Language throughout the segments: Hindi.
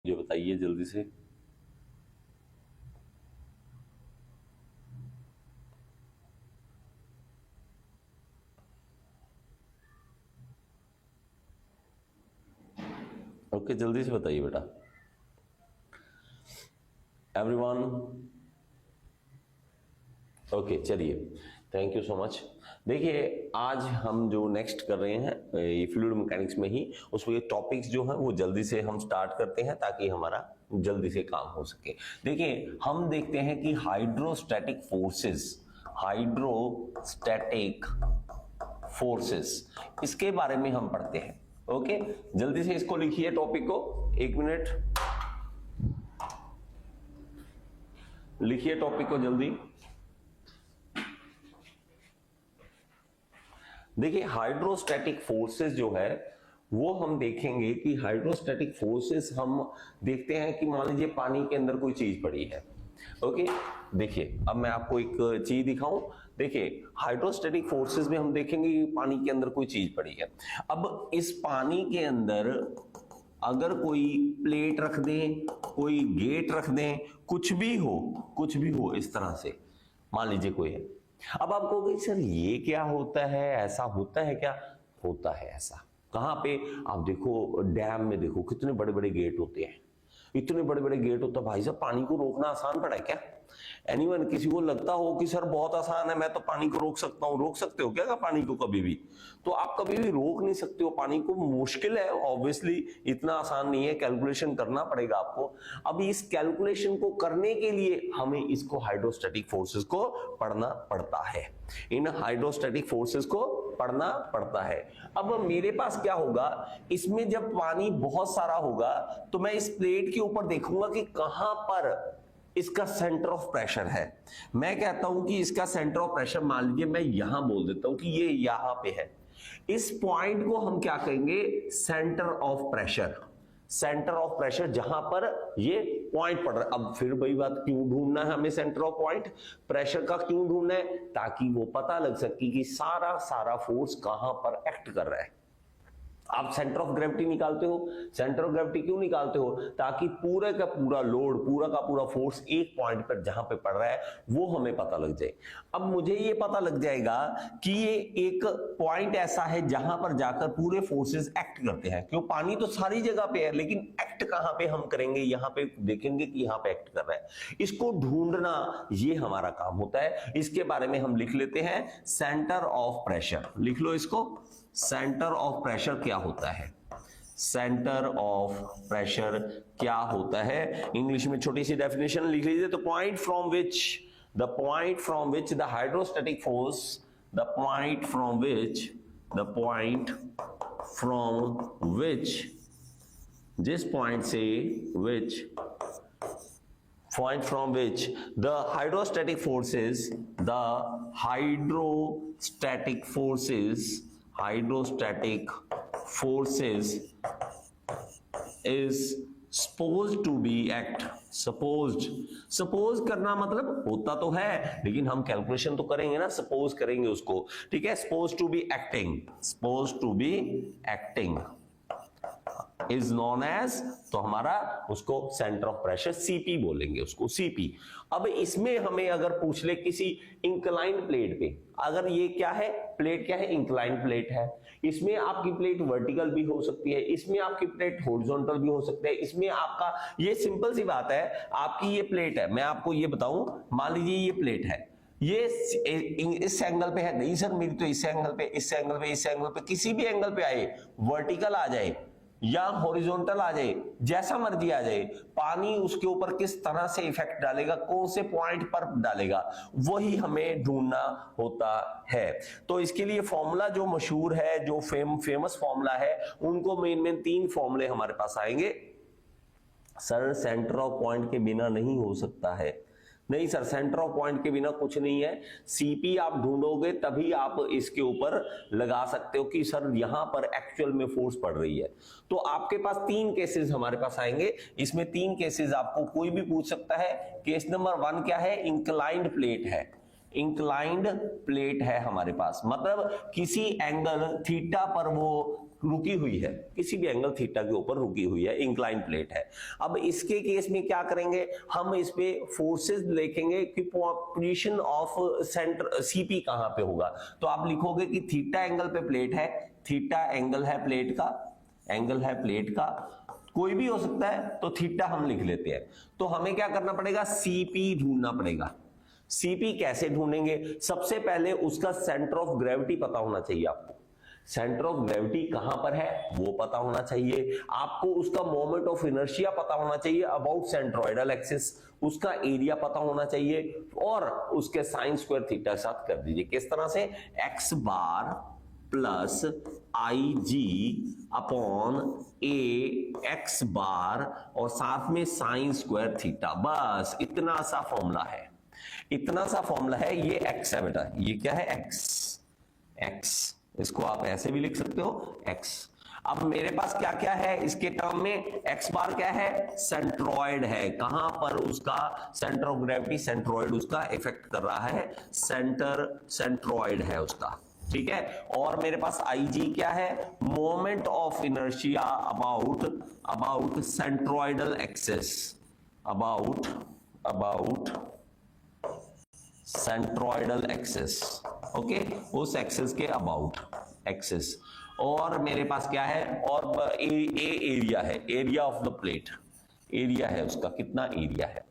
मुझे बताइए जल्दी से। ओके, जल्दी से बताइए बेटा एवरीवन। ओके, चलिए, थैंक यू सो मच। देखिए, आज हम जो नेक्स्ट कर रहे हैं ये फ्लूइड मैकेनिक्स में ही, उसमें टॉपिक्स जो है वो जल्दी से हम स्टार्ट करते हैं ताकि हमारा जल्दी से काम हो सके। देखिए, हम देखते हैं कि हाइड्रोस्टैटिक फोर्सेस इसके बारे में हम पढ़ते हैं। ओके, जल्दी से इसको लिखिए टॉपिक को, 1 मिनट लिखिए टॉपिक को जल्दी। देखिए, हाइड्रोस्टैटिक फोर्सेस जो है वो हम देखेंगे कि हाइड्रोस्टैटिक फोर्सेस हम देखते हैं कि मान लीजिए पानी के अंदर कोई चीज पड़ी है। ओके, देखिए अब मैं आपको एक चीज दिखाऊं। देखिए, हाइड्रोस्टैटिक फोर्सेस में हम देखेंगे कि पानी के अंदर कोई चीज पड़ी है। अब इस पानी के अंदर अगर कोई प्लेट रख दें, कोई गेट रख दें, कुछ भी हो इस तरह से, मान लीजिए कोई है। अब आप कहोगे सर ये क्या होता है, ऐसा होता है क्या? होता है ऐसा। कहां पे? आप देखो डैम में, देखो कितने बड़े बड़े गेट होते हैं, इतने बड़े बड़े गेट होता है। भाई साहब, पानी को रोकना आसान पड़ा है क्या? एनीवन, किसी को लगता हो कि सर बहुत आसान है, मैं तो पानी को रोक सकता हूं। रोक सकते हो क्या पानी को कभी भी? तो आप कभी भी रोक नहीं सकते हो पानी को। मुश्किल है ऑब्वियसली, इतना आसान नहीं है, कैलकुलेशन करना पड़ेगा आपको। अब इस कैलकुलेशन को करने के लिए हमें इसको हाइड्रोस्टैटिक फोर्सेस को पढ़ना पड़ता है। इन हाइड्रोस्टैटिक फोर्सेस को पढ़ना पड़ता है। अब मेरे पास क्या होगा, इसमें जब पानी बहुत सारा होगा तो मैं इस प्लेट के ऊपर देखूंगा कि कहां पर इसका सेंटर ऑफ प्रेशर है। मैं कहता हूं कि इसका सेंटर ऑफ प्रेशर, मान लीजिए मैं यहां बोल देता हूं कि ये यहां पे है। इस पॉइंट को हम क्या कहेंगे? Centre of pressure. Centre of pressure जहां पर ये पॉइंट पड़ रहा है। अब फिर वही बात, क्यों ढूंढना है हमें सेंटर ऑफ पॉइंट? प्रेशर का क्यों ढूंढना है? ताकि वो पता लग सके कि सारा फोर्स कहां पर एक्ट कर रहा है। आप सेंटर ऑफ ग्रेविटी निकालते हो। सेंटर ऑफ ग्रेविटी क्यों निकालते हो? ताकि पूरे का पूरा लोड, पूरा का पूरा फोर्स एक पॉइंट पर जहां पे पड़ रहा है वो हमें पता लग जाए। अब मुझे ये पता लग जाएगा कि ये एक पॉइंट ऐसा है जहां पर जाकर पूरे फोर्सेस एक्ट करते हैं। क्यों? पानी तो सारी जगह पे है, लेकिन एक्ट कहां पे हम करेंगे? यहां पे देखेंगे कि यहां पे एक्ट कर रहा है। इसको ढूंढना ये हमारा काम होता है। इसके बारे में हम लिख लेते हैं सेंटर ऑफ प्रेशर। लिख लो इसको, सेंटर ऑफ प्रेशर क्या होता है? सेंटर ऑफ प्रेशर क्या होता है? इंग्लिश में छोटी सी डेफिनेशन लिख लीजिए। तो point from which the hydrostatic force, the point from विच जिस पॉइंट से point from which the hydrostatic forces is supposed to be act। Suppose करना मतलब होता तो है, लेकिन हम कैलकुलेशन तो करेंगे ना, सपोज करेंगे उसको। ठीक है, supposed to be acting is known as, तो हमारा उसको सेंटर ऑफ प्रेशर सीपी बोलेंगे, उसको सीपी। अब इसमें हमें अगर पूछ ले किसी इंक्लाइंड प्लेट पे, अगर ये क्या है, प्लेट क्या है? इंक्लाइंड प्लेट है। इसमें आपकी प्लेट वर्टिकल भी हो सकती है, इसमें आपकी प्लेट हॉरिजॉन्टल भी हो सकती है, इसमें आपका, ये सिंपल सी बात है, आपकी ये प्लेट है। मैं आपको ये बताऊं, मान लीजिए ये प्लेट है, ये इस एंगल पे है। नहीं सर, मेरी तो इस एंगल पे, इस एंगल पे, इस एंगल पे, किसी भी एंगल पे आए, वर्टिकल आ जाए या हॉरिजॉन्टल आ जाए, जैसा मर्जी आ जाए, पानी उसके ऊपर किस तरह से इफेक्ट डालेगा, कौन से पॉइंट पर डालेगा, वही हमें ढूंढना होता है। तो इसके लिए फॉर्मूला जो मशहूर है, जो फेमस फॉर्मूला है, उनको मेन 3 फॉर्मूले हमारे पास आएंगे। सर सेंटर ऑफ पॉइंट के बिना नहीं हो सकता है। नहीं सर, सेंटर ऑफ पॉइंट के बिना कुछ नहीं है। सीपी आप ढूंढोगे तभी आप इसके ऊपर लगा सकते हो कि सर यहां पर एक्चुअल में फोर्स पड़ रही है। तो आपके पास 3 केसेस हमारे पास आएंगे। इसमें 3 केसेस आपको कोई भी पूछ सकता है। केस नंबर 1 क्या है? इंक्लाइंड प्लेट है। इंक्लाइंड प्लेट है हमारे पास, मतलब किसी एंगल थीटा पर वो रुकी हुई है, किसी भी एंगल थीटा के ऊपर रुकी हुई है, इंक्लाइन प्लेट है। अब इसके केस में क्या करेंगे, हम इस पे फोर्सेस देखेंगे कि पोजीशन ऑफ सेंटर सीपी कहां पे होगा। तो आप लिखोगे कि थीटा एंगल पे प्लेट है, थीटा एंगल है प्लेट का, एंगल है प्लेट का, कोई भी हो सकता है, तो थीटा हम लिख लेते हैं। तो हमें क्या करना पड़ेगा, सीपी ढूंढना पड़ेगा। सीपी कैसे ढूंढेंगे, सबसे पहले उसका सेंटर ऑफ ग्रेविटी पता होना चाहिए आपको। सेंटर ऑफ ग्रेविटी कहां पर है वो पता होना चाहिए आपको, उसका मोमेंट ऑफ इनर्शिया पता होना चाहिए अबाउट सेंट्रोइडल एक्सिस, उसका एरिया पता होना चाहिए, और उसके साइन स्क्वायर थीटा के साथ कर दीजिए। किस तरह से, x bar plus I G upon A X बार और साथ में साइन स्क्वायर थीटा, बस इतना सा फॉर्मूला है, इतना सा फॉर्मूला है। ये एक्स है बेटा, ये क्या है, एक्स, एक्स, इसको आप ऐसे भी लिख सकते हो एक्स। अब मेरे पास क्या क्या है इसके टर्म में, एक्स बार क्या है, सेंट्रॉइड है, कहां पर उसका सेंटर ऑफ ग्रेविटी, सेंट्रॉइड उसका इफेक्ट कर रहा है, सेंट्रॉइड है उसका, ठीक है। और मेरे पास आई जी क्या है, moment of inertia about centroidal axis, about centroidal axis, okay, उस एक्सिस के अबाउट एक्सिस। और मेरे पास क्या है, और एरिया है, area of the plate, area है उसका, कितना एरिया है।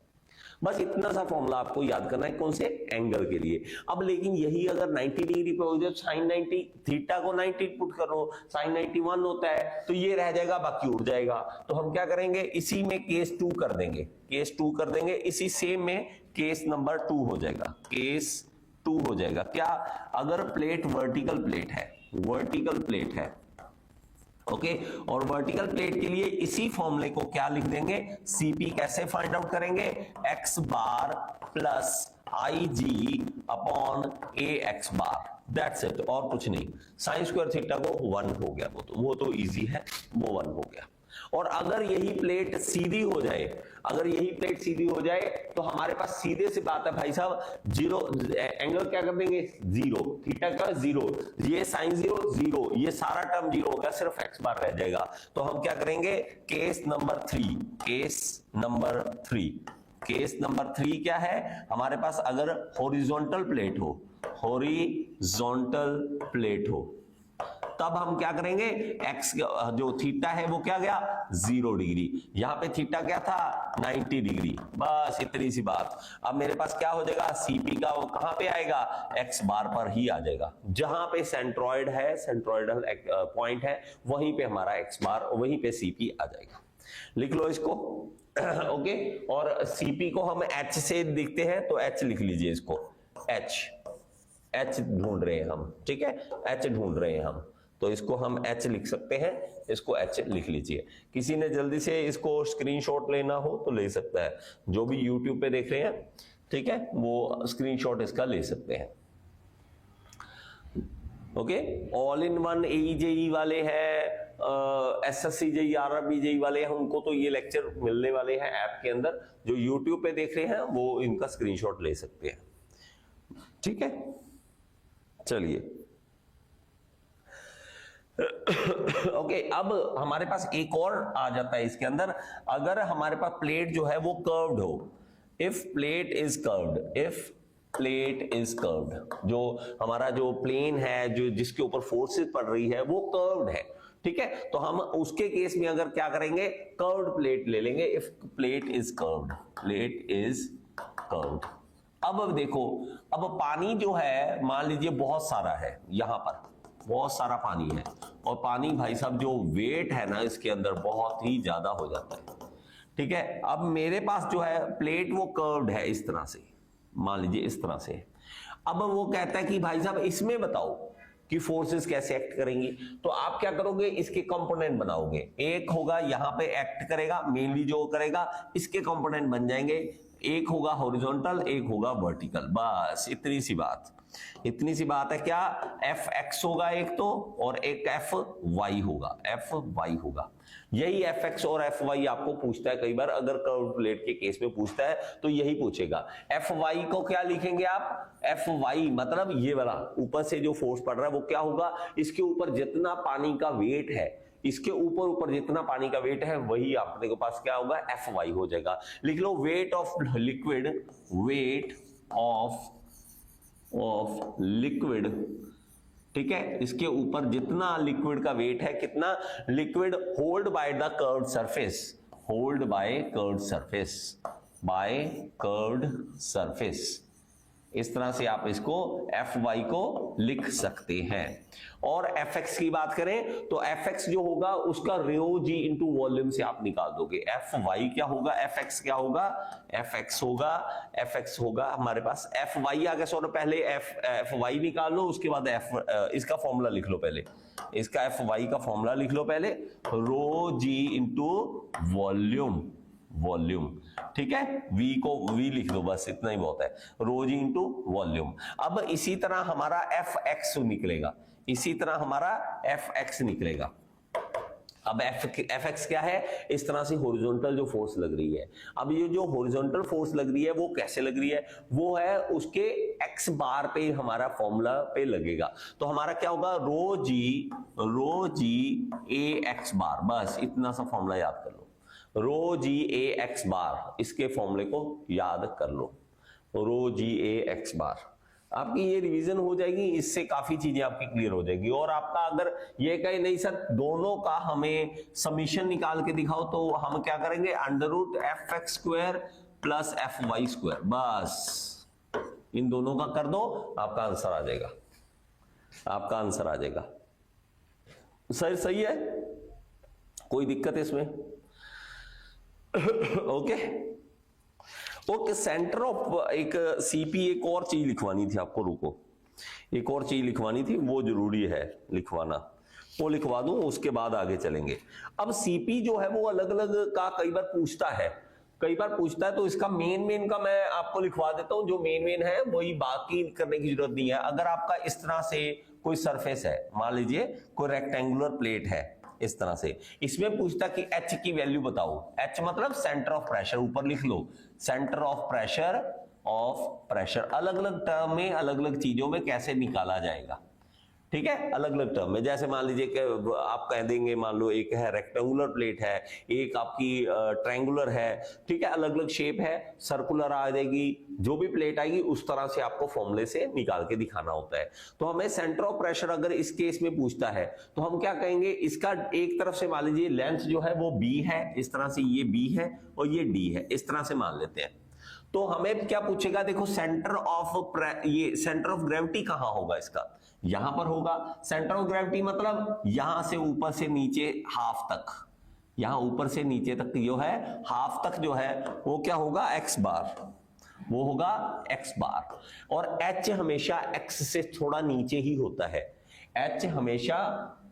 बस इतना सा फॉर्मूला आपको याद करना है, कौन से, एंगल के लिए। अब लेकिन यही अगर 90 डिग्री पे हो जाए, साइन 90, थीटा को 90 पुट करो, साइन 91 होता है, तो ये रह जाएगा, बाकी उड़ जाएगा। तो हम क्या करेंगे, इसी में केस 2 कर देंगे, केस 2 कर देंगे, इसी सेम में केस नंबर 2 हो जाएगा, केस 2 हो जाएगा। क्या, अगर प्लेट वर्टिकल प्लेट है, वर्टिकल प्लेट है, ओके, और वर्टिकल प्लेट के लिए इसी फॉर्मूले को क्या लिख देंगे, सीपी कैसे फाइंड आउट करेंगे, X bar plus I G upon A X bar, that's it, और कुछ नहीं। साइन स्क्वायर थीटा को 1 हो गया, वो तो इजी है, वो 1 हो गया। और अगर यही प्लेट सीधी हो जाए, अगर यही प्लेट सीधी हो जाए, तो हमारे पास सीधे से बात है भाई साहब, जीरो एंगल क्या कर देंगे, जीरो, थीटा का जीरो, ये साइन जीरो जीरो, ये सारा टर्म जीरो होगा, सिर्फ एक्स बार रह जाएगा। तो हम क्या करेंगे, case number 3, case number 3, case number 3 क्या है हमारे पास, अगर हॉरिजॉन्टल प्लेट हो, हॉरिजॉन्टल प्लेट हो, तब हम क्या करेंगे, एक्स जो थीटा है वो क्या गया, 0 डिग्री, यहां पे थीटा क्या था, 90 डिग्री, बस इतनी सी बात। अब मेरे पास क्या हो जाएगा, सीपी का वो कहां पे आएगा, एक्स बार पर ही आ जाएगा, जहां पे सेंट्रॉइड है, सेंट्रॉइडल पॉइंट है, वहीं पे हमारा एक्स बार, वहीं पे सीपी आ जाएगा। लिख लो इसको, ओके। और सीपी को हम एच से दिखते हैं, तो एच लिख लीजिए इसको, एच ढूंढ रहे हैं हम, ठीक है, एच ढूंढ रहे हैं हम, तो इसको हम एच लिख सकते हैं, इसको एच लिख लीजिए। किसी ने जल्दी से इसको स्क्रीनशॉट लेना हो तो ले सकता है, जो भी यूट्यूब पे देख रहे हैं, ठीक है, वो स्क्रीनशॉट इसका ले सकते हैं, okay. All in one AEJE वाले हैं, SSC JEE RRB JEE वाले हैं, उनको तो ये लेक्चर मिलने वाले हैं ऐप के अंदर, जो यूट्यूब पे देख रहे हैं वो इनका स्क्रीनशॉट ले सकते हैं, ठीक है। चलिए ओके, अब हमारे पास एक और आ जाता है इसके अंदर, अगर हमारे पास प्लेट जो है वो कर्व्ड हो, if plate is curved, if plate is curved, जो हमारा जो प्लेन है, जो जिसके ऊपर फोर्सेस पड़ रही है वो कर्व्ड है, ठीक है, तो हम उसके केस में अगर क्या करेंगे, कर्व्ड प्लेट ले लेंगे, if plate is curved, plate is curved. अब देखो, अब पानी जो है मान लीजिए बहुत सारा है, यहां पर बहुत सारा पानी है, और पानी भाई साहब जो वेट है ना इसके अंदर बहुत ही ज्यादा हो जाता है, ठीक है। अब मेरे पास जो है प्लेट वो कर्व्ड है इस तरह से, मान लीजिए इस तरह से। अब वो कहता है कि भाई साहब इसमें बताओ कि फोर्सेस कैसे एक्ट करेंगी, तो आप क्या करोगे, इसके कंपोनेंट बनाओगे, एक होगा यहां पे एक्ट करेगा, मेनली जो करेगा इसके कंपोनेंट बन जाएंगे, एक होगा हॉरिजॉन्टल, एक होगा वर्टिकल, बस इतनी सी बात, इतनी सी बात है। क्या एफ एक्स होगा एक तो, और एक एफ वाई होगा, एफ वाई होगा। यही एफ एक्स और एफ वाई आपको पूछता है कई बार, अगर कर्व प्लेट के केस में पूछता है तो यही पूछेगा। एफ वाई को क्या लिखेंगे आप, एफ वाई मतलब ये वाला ऊपर से जो फोर्स पड़ रहा है वो क्या होगा, इसके ऊपर जितना पानी का वेट है, इसके ऊपर जितना पानी का वेट है वही आपने के पास क्या होगा, एफ वाई हो जाएगा। लिख लो weight of liquid, weight of liquid, ठीक है, इसके ऊपर जितना लिक्विड का वेट है, कितना liquid hold by the curved surface, hold by curved surface, by curved surface. इस तरह से आप इसको एफ वाई को लिख सकते हैं। और एफ एक्स की बात करें तो एफ एक्स जो होगा उसका रो जी इंटू वॉल्यूम से आप निकाल दोगे। एफ वाई क्या होगा, एफ एक्स क्या होगा, एफ एक्स होगा, एफ एक्स होगा हमारे पास, एफ वाई आ गया। सो पहले एफ वाई निकाल लो, उसके बाद इसका फॉर्मूला लिख लो, पहले इसका एफ वाई का फॉर्मूला लिख लो पहले, रो जी इंटू वॉल्यूम, वॉल्यूम, ठीक है, v को v लिख दो, बस इतना ही बहुत है, रो जी इंटू वॉल्यूम। अब इसी तरह हमारा एफ एक्स निकलेगा, इसी तरह हमारा एफ एक्स निकलेगा। अब एफ एक्स क्या है, इस तरह से हॉरिजॉन्टल जो फोर्स लग रही है। अब ये जो हॉरिजॉन्टल फोर्स लग रही है वो कैसे लग रही है, वो है उसके एक्स बार पे हमारा फॉर्मूला पे लगेगा। तो हमारा क्या होगा, रो जी ए एक्स बार, बस इतना सा फॉर्मूला याद कर लो, रो जी ए एक्स बार, इसके फॉर्मूले को याद कर लो, रो जी ए एक्स बार। आपकी ये रिवीजन हो जाएगी, इससे काफी चीजें आपकी क्लियर हो जाएगी। और आपका अगर ये कहे नहीं सर दोनों का हमें समीशन निकाल के दिखाओ, तो हम क्या करेंगे, under root F X square plus F Y square, बस इन दोनों का कर दो, आपका आंसर आ जाएगा, आपका आंसर आ जाएगा। सर सही है, कोई दिक्कत है इसमें? ओके ओके, सेंटर ऑफ एक सीपी, एक और चीज लिखवानी थी आपको, रुको, एक और चीज लिखवानी थी, वो जरूरी है लिखवाना, वो लिखवा दूं, उसके बाद आगे चलेंगे। अब सीपी जो है वो अलग अलग का कई बार पूछता है, कई बार पूछता है, तो इसका मेन का मैं आपको लिखवा देता हूं, जो मेन है वही, बाकी करने की जरूरत नहीं है। अगर आपका इस तरह से कोई सरफेस है, मान लीजिए कोई रेक्टेंगुलर प्लेट है इस तरह से, इसमें पूछता कि एच की वैल्यू बताओ, एच मतलब सेंटर ऑफ प्रेशर, ऊपर लिख लो सेंटर ऑफ प्रेशर, अलग अलग टर्म में, अलग अलग चीजों में कैसे निकाला जाएगा, ठीक है, अलग अलग टर्म में। जैसे मान लीजिए कि आप कह देंगे, मान लो एक है रेक्टेंगुलर प्लेट है, एक आपकी ट्रायंगुलर है, ठीक है, अलग अलग शेप है, सर्कुलर आ जाएगी, जो भी प्लेट आएगी उस तरह से आपको फॉर्मूले से निकाल के दिखाना होता है। तो हमें सेंटर ऑफ प्रेशर अगर इस केस में पूछता है तो हम क्या कहेंगे, इसका एक तरफ से मान लीजिए लेंथ जो है वो b है, इस तरह से ये b है और ये d है, इस तरह से मान लेते हैं। तो हमें क्या पूछेगा, देखो सेंटर ऑफ ग्रेविटी कहां होगा, इसका यहां पर होगा। सेंटर ऑफ ग्रेविटी मतलब यहां से ऊपर से नीचे हाफ तक, यहां ऊपर से नीचे तक जो है हाफ तक जो है वो क्या होगा, एक्स बार, वो होगा एक्स बार। और एच हमेशा एक्स से थोड़ा नीचे ही होता है, एच हमेशा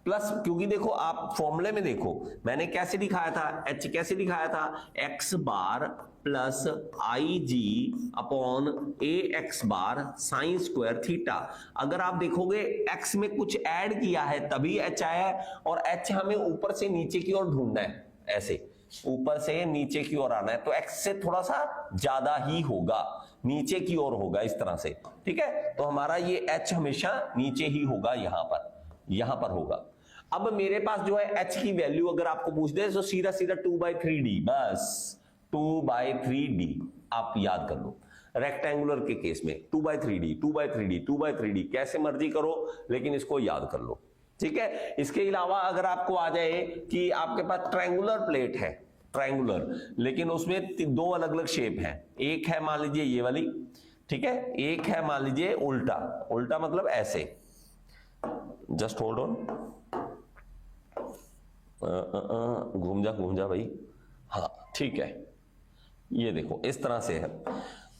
प्लस, क्योंकि देखो आप फॉर्मूले में देखो मैंने कैसे दिखाया था, एच कैसे दिखाया था, x bar plus I G upon A X bar sine square theta. अगर आप देखोगे एक्स में कुछ ऐड किया है तभी एच आया है, और एच हमें ऊपर से नीचे की ओर ढूंढना है, ऐसे ऊपर से नीचे की ओर आना है, तो एक्स से थोड़ा सा ज्यादा ही होगा, नीचे की ओर होगा इस तरह से, ठीक है। तो हमारा ये एच हमेशा नीचे ही होगा, यहां पर होगा। अब मेरे पास जो है एच की वैल्यू अगर आपको पूछ दे तो सीधा 2/3d, बस 2/3d आप याद कर लो। रेक्टेंगुलर के केस में 2/3d कैसे मर्जी करो, लेकिन इसको याद कर लो, ठीक है। इसके अलावा अगर आपको आ जाए कि आपके पास ट्रायंगुलर प्लेट है, ट्रायंगुलर, लेकिन उसमें दो अलग अलग शेप है, एक है मान लीजिए ये वाली, ठीक है, एक है मान लीजिए उल्टा, उल्टा मतलब ऐसे, जस्ट होल्ड ऑन, घूम जा भाई, हाँ ठीक है, ये देखो इस तरह से है।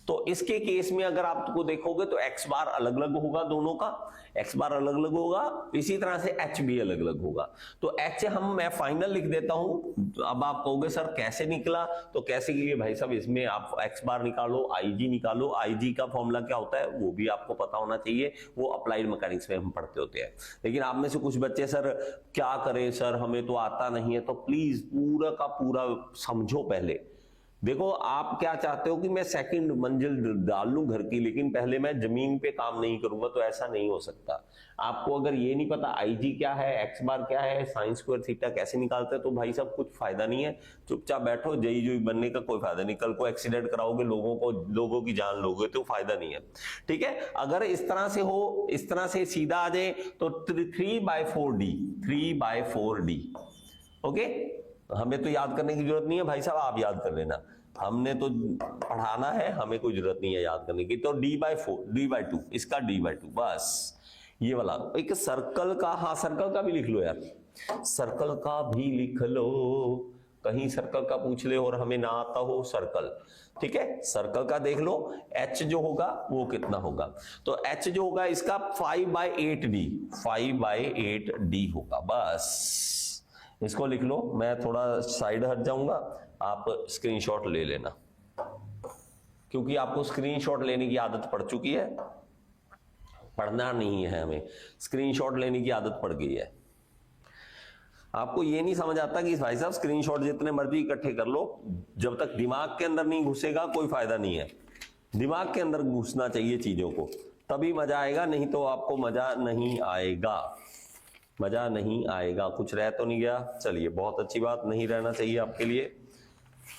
तो इसके केस में अगर आपको देखोगे तो एक्स बार अलग अलग होगा, दोनों का एक्स बार अलग अलग होगा, इसी तरह से एच भी अलग अलग होगा। तो एच मैं फाइनल लिख देता हूं। अब आप कहोगे सर कैसे निकला, तो कैसे के लिए भाई साहब इसमें आप एक्स बार निकालो, आईजी निकालो। आईजी का फॉर्मूला क्या होता है वो भी आपको पता होना चाहिए, वो अप्लाइड मैकेनिक्स में हम पढ़ते होते हैं। लेकिन आप में से कुछ बच्चे सर क्या करें सर हमें तो आता नहीं है, तो प्लीज पूरा का पूरा समझो। पहले देखो आप क्या चाहते हो कि मैं सेकंड मंजिल डाल लूं घर की, लेकिन पहले मैं जमीन पे काम नहीं करूंगा, तो ऐसा नहीं हो सकता। आपको अगर ये नहीं पता आईजी क्या है, एक्स बार क्या है, साइन स्क्वायर थीटा कैसे निकालते हैं, तो भाई साहब कुछ फायदा नहीं है। चुपचाप बैठो, जई जुई बनने का कोई फायदा नहीं। कल को एक्सीडेंट कराओगे, लोगों की जान लोगे, तो फायदा नहीं है। ठीक है, अगर इस तरह से हो, इस तरह से सीधा आ जाए तो 3/4D ओके। हमें तो याद करने की जरूरत नहीं है भाई साहब, आप याद कर लेना, हमने तो पढ़ाना है, हमें कोई जरूरत नहीं है याद करने की। तो D/2 इसका D/2 बस ये वाला। एक सर्कल का, हाँ सर्कल का भी लिख लो यार, सर्कल का भी लिख लो, कहीं सर्कल का पूछ ले और हमें ना आता हो सर्कल। ठीक है, सर्कल का देख लो, h जो होगा वो कितना होगा, तो h जो होगा इसका 5/8D होगा। बस इसको लिख लो, मैं थोड़ा साइड हट जाऊंगा, आप स्क्रीनशॉट ले लेना, क्योंकि आपको स्क्रीनशॉट लेने की आदत पड़ चुकी है, पढ़ना नहीं है हमें, स्क्रीनशॉट लेने की आदत पड़ गई है। आपको ये नहीं समझ आता कि भाई साहब स्क्रीनशॉट जितने मर्जी इकट्ठे कर लो, जब तक दिमाग के अंदर नहीं घुसेगा कोई फायदा नहीं है। दिमाग के अंदर घुसना चाहिए चीजों को, तभी मजा आएगा, नहीं तो आपको मजा नहीं आएगा, मजा नहीं आएगा। कुछ रह तो नहीं गया, चलिए बहुत अच्छी बात, नहीं रहना चाहिए आपके लिए।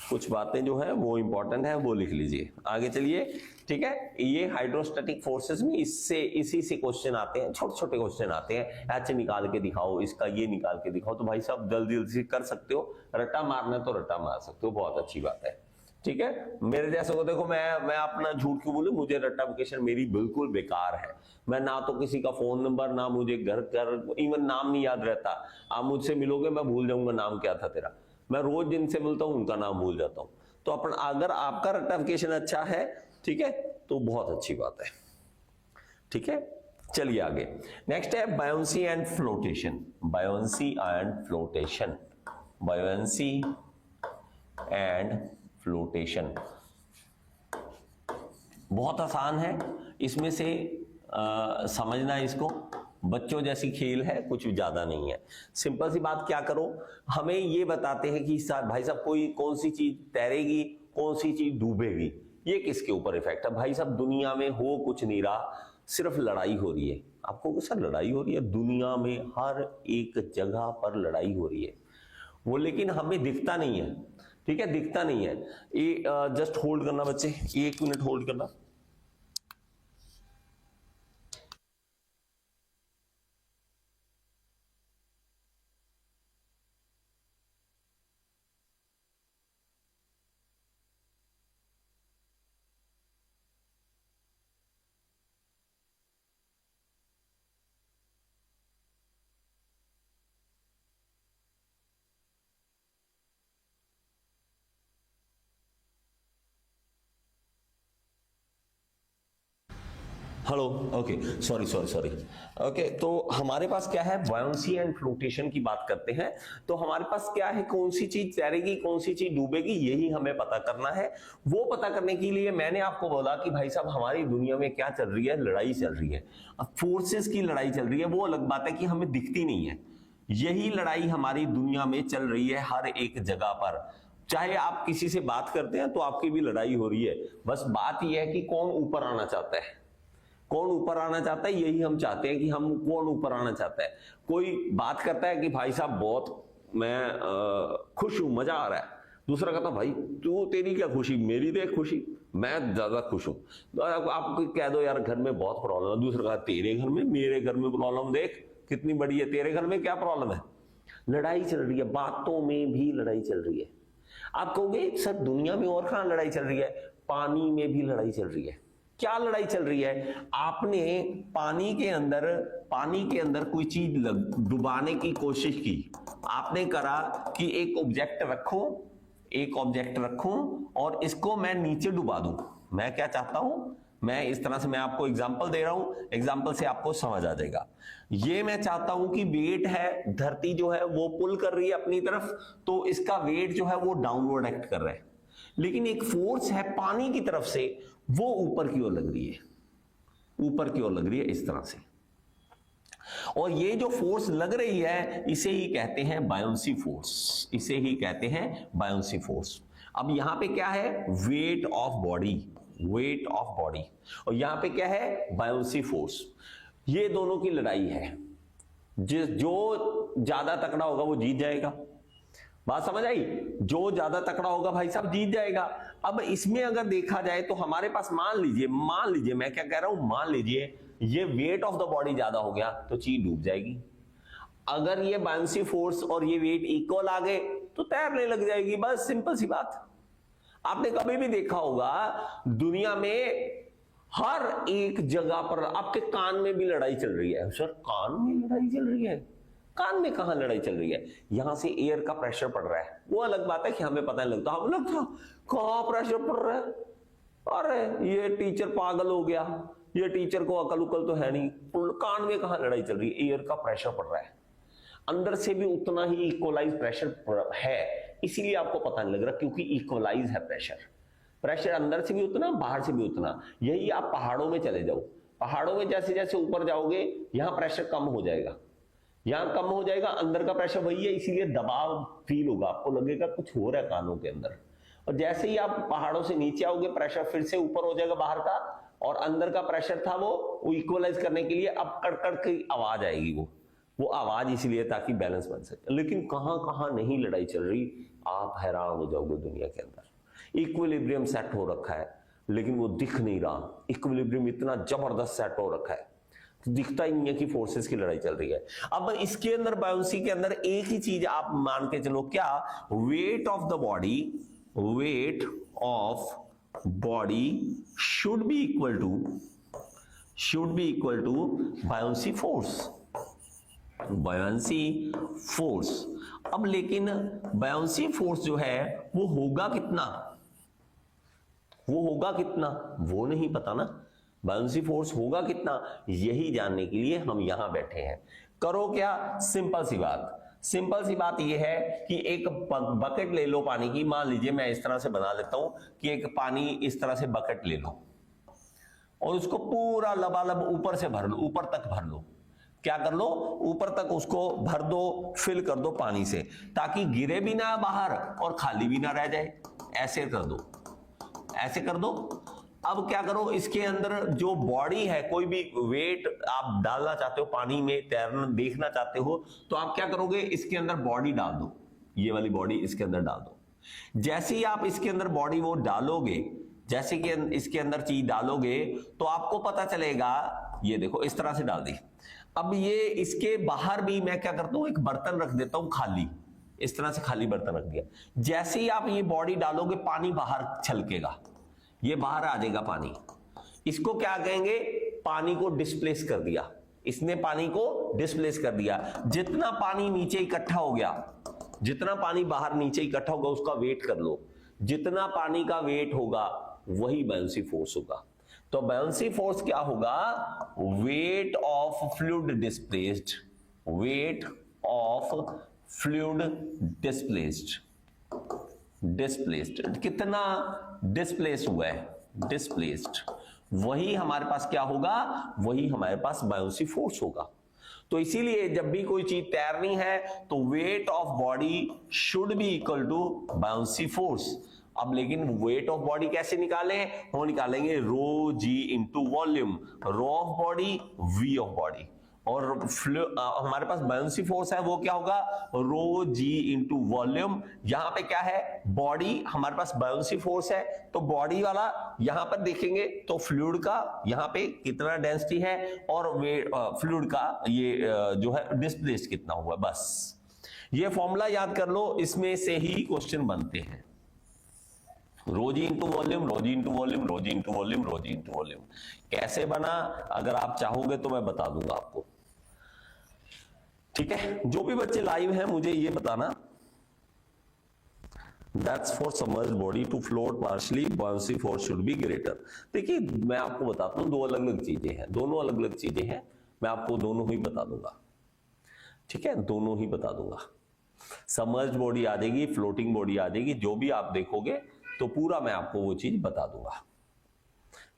कुछ बातें जो है वो इंपॉर्टेंट है, वो लिख लीजिए। आगे चलिए, ठीक है। ये हाइड्रोस्टैटिक फोर्सेस में इसी से क्वेश्चन आते हैं, छोटे छोटे क्वेश्चन आते हैं, एच निकाल के दिखाओ, इसका ये निकाल के दिखाओ, तो भाई साहब जल्दी जल्दी कर सकते हो, रट्टा मारना तो रट्टा मार सकते हो, बहुत अच्छी बात है। ठीक है, मेरे जैसे को देखो, मैं अपना झूठ क्यों बोलूं, मुझे रट्टाफिकेशन मेरी बिल्कुल बेकार है। मैं ना तो किसी का फोन नंबर, ना मुझे घर इवन नाम नहीं याद रहता। आप मुझसे मिलोगे मैं भूल जाऊंगा नाम क्या था तेरा, मैं रोज जिनसे मिलता हूं उनका नाम भूल जाता हूं। तो अगर आपका रट्टाफिकेशन अच्छा है, ठीक है, तो बहुत अच्छी बात है। ठीक है, चलिए आगे। नेक्स्ट है buoyancy and flotation. Buoyancy and flotation, buoyancy and flotation बहुत आसान है, इसमें से समझना इसको, बच्चों जैसी खेल है, कुछ ज्यादा नहीं है। सिंपल सी बात, क्या करो, हमें ये बताते हैं कि भाई साहब कौन सी चीज तैरेगी, कौन सी चीज डूबेगी, ये किसके ऊपर इफेक्ट है। भाई साहब दुनिया में हो कुछ नहीं रहा, सिर्फ लड़ाई हो रही है। आपको सर लड़ाई हो रही है, दुनिया में हर एक जगह पर लड़ाई हो रही है, वो लेकिन हमें दिखता नहीं है। ठीक है, दिखता नहीं है। ये जस्ट होल्ड करना बच्चे, 1 मिनट होल्ड करना। Hello, okay, sorry. ओके, तो हमारे पास क्या है, बायोंसी एंड फ्लोटेशन की बात करते हैं। तो हमारे पास क्या है, कौन सी चीज तैरेगी, कौन सी चीज डूबेगी, यही हमें पता करना है। वो पता करने के लिए मैंने आपको बोला कि भाई साहब हमारी दुनिया में क्या चल रही है, लड़ाई चल रही है। अब फोर्सेस की लड़ाई चल रही है, वो अलग बात है कि हमें दिखती नहीं है। यही लड़ाई हमारी दुनिया में चल रही है हर एक जगह पर। चाहे आप किसी से बात करते हैं तो आपकी भी लड़ाई हो रही है। बस बात यह है कि कौन ऊपर आना चाहता है, कौन ऊपर आना चाहता है, यही हम चाहते हैं कि हम कौन ऊपर आना चाहता है। कोई बात करता है कि भाई साहब बहुत मैं खुश हूं, मजा आ रहा है, दूसरा कहता भाई तू, तेरी क्या खुशी, मेरी देख खुशी, मैं ज्यादा खुश हूं। आप कह दो यार घर में बहुत प्रॉब्लम है, दूसरा कहा तेरे घर में, मेरे घर में प्रॉब्लम देख कितनी बड़ी है, तेरे घर में क्या प्रॉब्लम है। लड़ाई चल रही है, बातों में भी लड़ाई चल रही है। आप कहोगे सर दुनिया में और कहां लड़ाई चल रही है, पानी में भी लड़ाई चल रही है। क्या लड़ाई चल रही है, आपने पानी के अंदर कोई चीज डुबाने की कोशिश की, आपने करा कि एक ऑब्जेक्ट रखूं और इसको मैं नीचे डुबा दूं, मैं क्या चाहता हूं, मैं इस तरह से मैं आपको एग्जांपल दे रहा हूं, एग्जांपल से आपको समझ आ जाएगा। ये मैं चाहता हूं कि वेट है, धरती जो है वो पुल कर रही है अपनी तरफ, तो इसका वेट जो है वो डाउनवर्ड एक्ट कर रहा है, लेकिन एक फोर्स है पानी की तरफ से, वो ऊपर की ओर लग रही है, ऊपर की ओर लग रही है इस तरह से। और ये जो फोर्स लग रही है इसे ही कहते हैं बायोंसी फोर्स, इसे ही कहते हैं बायोंसी फोर्स। अब यहां पे क्या है, wait of body, weight of body, और यहां पे क्या है, बायोंसी फोर्स। ये दोनों की लड़ाई है, जो ज्यादा तकड़ा होगा वो जीत जाएगा। बात समझ आई, जो ज्यादा तकड़ा होगा भाई साहब जीत जाएगा। अब इसमें अगर देखा जाए तो हमारे पास मान लीजिए मैं क्या कह रहा हूं, मान लीजिए ये वेट ऑफ द बॉडी ज्यादा हो गया तो चीज डूब जाएगी। अगर ये बायोंसी फोर्स और ये वेट इक्वल आ गए तो तैरने लग जाएगी, बस सिंपल सी बात। आपने कभी भी देखा होगा दुनिया में हर एक जगह पर, आपके कान में भी लड़ाई चल रही है। सर कान में लड़ाई चल रही है? कान में कहां लड़ाई चल रही है? यहां से एयर का प्रेशर पड़ रहा है, वो अलग बात है कि हमें पता नहीं लगता, हमें लगता कहां प्रेशर पड़ रहा है, अरे ये टीचर पागल हो गया, ये टीचर को अकल उकल तो है नहीं, कान में कहां लड़ाई चल रही है, एयर का प्रेशर पड़ रहा है। अंदर से भी उतना ही इक्वलाइज प्रेशर है, इसीलिए आपको पता नहीं लग रहा, क्योंकि इक्वलाइज है प्रेशर। प्रेशर अंदर से भी उतना, बाहर से भी उतना। यही आप पहाड़ों में चले जाओ, पहाड़ों में जैसे जैसे ऊपर जाओगे यहां प्रेशर कम हो जाएगा, यहां कम हो जाएगा, अंदर का प्रेशर वही है, इसीलिए दबाव फील होगा, आपको लगेगा कुछ हो रहा है कानों के अंदर। और जैसे ही आप पहाड़ों से नीचे आओगे प्रेशर फिर से ऊपर हो जाएगा बाहर का, और अंदर का प्रेशर था वो इक्वलाइज करने के लिए अब कड़कड़ की आवाज आएगी, वो आवाज इसलिए ताकि बैलेंस बन सके। लेकिन कहां कहां नहीं लड़ाई चल रही, आप हैरान हो जाओगे। दुनिया के अंदर इक्विलिब्रियम सेट हो रखा है, लेकिन वो दिख नहीं रहा। इक्विलिब्रियम इतना जबरदस्त सेट हो रखा है, दिखता ही नहीं है कि फोर्सेस की लड़ाई चल रही है। अब इसके अंदर बायोंसी के अंदर एक ही चीज आप मान के चलो, क्या, weight of the body, weight of body should be equal to buoyancy force, buoyancy force. अब लेकिन बायोंसी फोर्स जो है वो होगा कितना, वो नहीं पता ना। बायोंसी फोर्स होगा कितना, यही जानने के लिए हम यहां बैठे हैं। करो क्या, सिंपल सी बात यह है कि एक बकेट ले लो पानी की। मान लीजिए मैं इस तरह से बना लेता हूं कि एक पानी इस तरह से बकेट ले लो और उसको पूरा लबालब ऊपर से भर लो, ऊपर तक भर लो। क्या कर लो, ऊपर तक उसको भर दो, फिल कर दो पानी से, ताकि गिरे भी ना बाहर और खाली भी ना रह जाए। ऐसे कर दो। अब क्या करो, इसके अंदर जो बॉडी है, कोई भी वेट आप डालना चाहते हो, पानी में तैरना देखना चाहते हो, तो आप क्या करोगे, इसके अंदर बॉडी डाल दो, ये वाली बॉडी इसके अंदर डाल दो। जैसे ही आप इसके अंदर बॉडी वो डालोगे, जैसे कि इसके अंदर चीज डालोगे तो आपको पता चलेगा, ये देखो इस तरह से डाल दी। अब ये इसके बाहर भी मैं क्या करता हूं, एक बर्तन रख देता हूं खाली, इस तरह से खाली बर्तन रख दिया। जैसे ही आप ये बॉडी डालोगे पानी बाहर छलकेगा, ये बाहर आ जाएगा पानी। इसको क्या कहेंगे, पानी को डिस्प्लेस कर दिया, इसने पानी को डिस्प्लेस कर दिया। जितना पानी नीचे इकट्ठा हो गया, जितना पानी बाहर नीचे इकट्ठा होगा उसका वेट कर लो, जितना पानी का वेट होगा वही बायोंसी फोर्स होगा। तो बायोंसी फोर्स क्या होगा, weight of fluid displaced, weight of fluid displaced, कितना डिस्प्लेस हुआ है, डिस्प्लेस्ड, वही हमारे पास क्या होगा, वही हमारे पास बायोंसी फोर्स होगा। तो इसीलिए जब भी कोई चीज तैरनी है तो weight of body should be equal to buoyancy force. अब लेकिन वेट ऑफ बॉडी कैसे निकालें, वो निकालेंगे rho g into volume, rho of body V of body, और हमारे पास बायोंसी फोर्स है वो क्या होगा, रो जी इंटू वॉल्यूम। यहां पे क्या है, बॉडी, हमारे पास बायोंसी फोर्स है तो बॉडी वाला यहां पर देखेंगे तो फ्लूइड का यहां पे कितना डेंसिटी है, और फ्लूइड का ये जो है डिस्प्लेस्ड कितना हुआ। बस ये फॉर्मूला याद कर लो, इसमें से ही क्वेश्चन बनते हैं। रो जी इंटू वॉल्यूम, रो जी इंटू वॉल्यूम, रो जी इंटू वॉल्यूम, रो जी इंटू वॉल्यूम। कैसे बना, अगर आप चाहोगे तो मैं बता दूंगा आपको, ठीक है। जो भी बच्चे लाइव हैं मुझे ये बताना that's for submerged body to float partially, buoyancy force should be greater. देखिए मैं आपको बताता हूं, दो अलग अलग चीजें हैं, दोनों अलग अलग चीजें हैं, मैं आपको दोनों ही बता दूंगा, ठीक है, दोनों ही बता दूंगा। सबमर्ज्ड बॉडी आ जाएगी, फ्लोटिंग बॉडी आ जाएगी, जो भी आप देखोगे तो पूरा मैं आपको वो चीज बता दूंगा,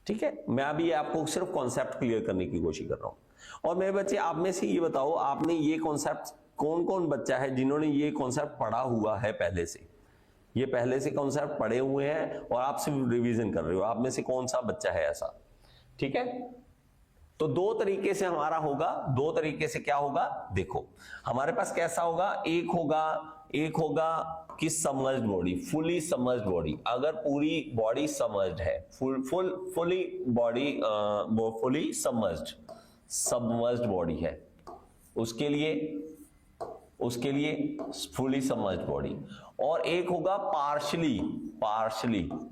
ठीक है। मैं अभी आपको सिर्फ कॉन्सेप्ट क्लियर करने की कोशिश कर रहा हूं। और मेरे बच्चे आप में से ये बताओ, आपने ये कॉन्सेप्ट, कौन कौन बच्चा है जिन्होंने ये कॉन्सेप्ट पढ़ा हुआ है पहले से, ये पहले से कॉन्सेप्ट पढ़े हुए हैं और आप सिर्फ रिवीजन कर रहे हो, आप में से कौन सा बच्चा है ऐसा, ठीक है। तो दो तरीके से हमारा होगा, दो तरीके से क्या होगा, देखो हमारे पास कैसा होगा, एक होगा कि submerged body, fully submerged body, अगर पूरी बॉडी सबमर्ज्ड है, fully body fully submerged body है, उसके लिए फुली सबमर्ज्ड बॉडी। और एक होगा पार्शली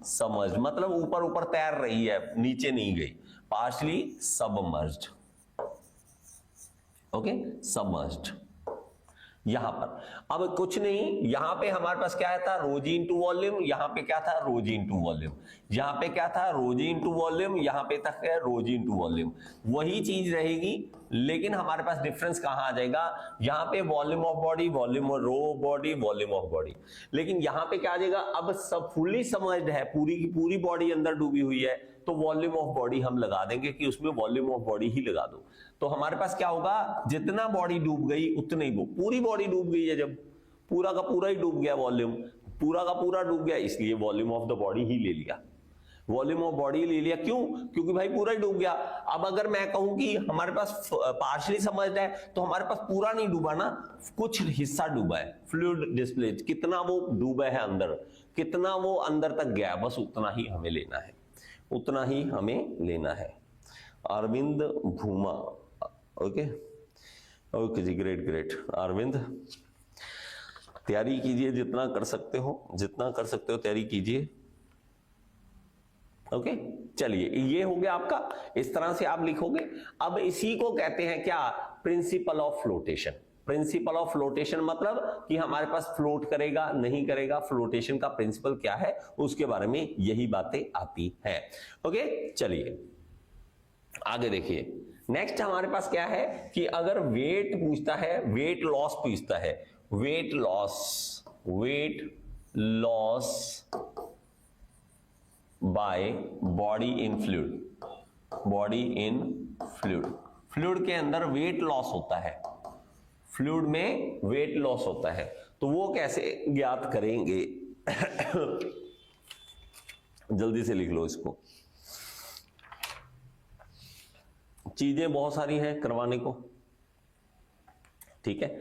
सबमर्ज्ड, मतलब ऊपर ऊपर तैर रही है, नीचे नहीं गई, पार्शली सबमर्ज्ड, ओके, सबमर्ज्ड। यहां पर अब कुछ नहीं, यहां पे हमारे पास क्या था, रोजी इंटू वॉल्यूम, यहां पे क्या था, रोजी इंटू वॉल्यूम, यहां पे क्या था, रोजी इंटू वॉल्यूम, यहां पे तक है रोजी इंटू वॉल्यूम, वही चीज रहेगी, लेकिन हमारे पास डिफरेंस कहां आ जाएगा, यहां पे volume of body, volume of rho body, volume of body, लेकिन यहां पे क्या आ जाएगा, अब सब फुल्ली सबमर्ज्ड है, पूरी की पूरी बॉडी अंदर डूबी हुई है, तो वॉल्यूम ऑफ बॉडी हम लगा देंगे कि उसमें वॉल्यूम ऑफ बॉडी ही लगा दो। तो हमारे पास क्या होगा, जितना बॉडी डूब गई उतने ही, वो पूरी बॉडी डूब गई है, जब पूरा का पूरा ही डूब गया, वॉल्यूम पूरा का पूरा डूब गया, इसलिए वॉल्यूम ऑफ द बॉडी ही ले लिया, वॉल्यूम ऑफ बॉडी ले लिया, क्यों, क्योंकि भाई पूरा ही डूब गया। अब अगर मैं कहूं कि हमारे पास पार्शियली सबमर्ज्ड है, तो हमारे पास पूरा नहीं डूबा ना, कुछ हिस्सा डूबा है, फ्लूइड डिस्प्लेस, कितना वो डूबा है अंदर, कितना वो अंदर तक गया, बस उतना ही हमें लेना है, उतना ही हमें लेना है। अरविंद भूमा, ओके ओके जी, ग्रेट अरविंद, तैयारी कीजिए, जितना कर सकते हो तैयारी कीजिए, ओके। चलिए ये हो गया आपका, इस तरह से आप लिखोगे। अब इसी को कहते हैं क्या, principle of flotation. Principle of flotation मतलब कि हमारे पास फ्लोट करेगा नहीं करेगा, फ्लोटेशन का प्रिंसिपल क्या है, उसके बारे में यही बातें आती हैं, ओके। चलिए आगे देखिए, नेक्स्ट हमारे पास क्या है कि अगर वेट पूछता है, वेट लॉस पूछता है, weight loss by body in fluid, fluid के अंदर वेट लॉस होता है, फ्लूइड में वेट लॉस होता है, तो वो कैसे ज्ञात करेंगे जल्दी से लिख लो इसको, चीजें बहुत सारी हैं करवाने को, ठीक है।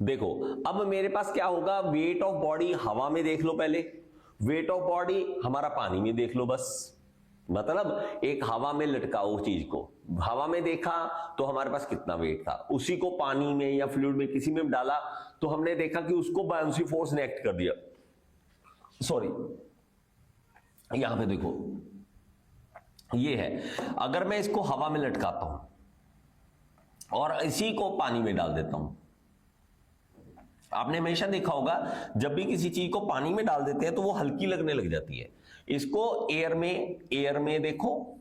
देखो अब मेरे पास क्या होगा, वेट ऑफ बॉडी हवा में देख लो पहले, वेट ऑफ बॉडी हमारा पानी में देख लो, बस मतलब एक हवा में लटकाओ चीज को, हवा में देखा तो हमारे पास कितना वेट था, उसी को पानी में या फ्लूइड में किसी में डाला तो हमने देखा कि उसको बाउंसी फोर्स ने एक्ट कर दिया, सॉरी यहां पे देखो ये है, अगर मैं इसको हवा में लटकाता हूं और इसी को पानी में डाल देता हूं, आपने हमेशा देखा होगा जब भी किसी चीज को पानी में डाल देते हैं तो वो हल्की लगने लग जाती है, इसको एयर में देखो,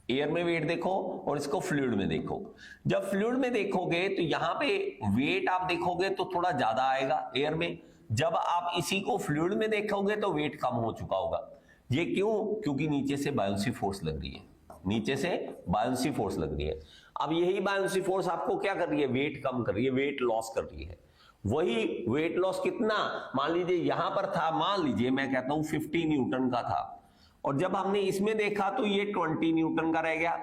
एयर में वेट देखो और इसको फ्लूइड में देखो। जब फ्लूइड में देखोगे तो यहां पे वेट आप देखोगे तो थोड़ा ज्यादा आएगा एयर में, जब आप इसी को फ्लूइड में देखोगे तो वेट कम हो चुका होगा। ये क्यों, क्योंकि नीचे से बाउंसी फोर्स लग रही है, नीचे से बाउंसी फोर्स लग रही है। अब यही बाउंसी फोर्स आपको क्या कर रही है, वेट कम कर रही है, वेट लॉस कर रही है। वही वेट लॉस कितना, मान लीजिए यहां पर था, मान लीजिए मैं कहता हूं 50 न्यूटन का था, और जब हमने इसमें देखा तो ये 20 न्यूटन का रह गया,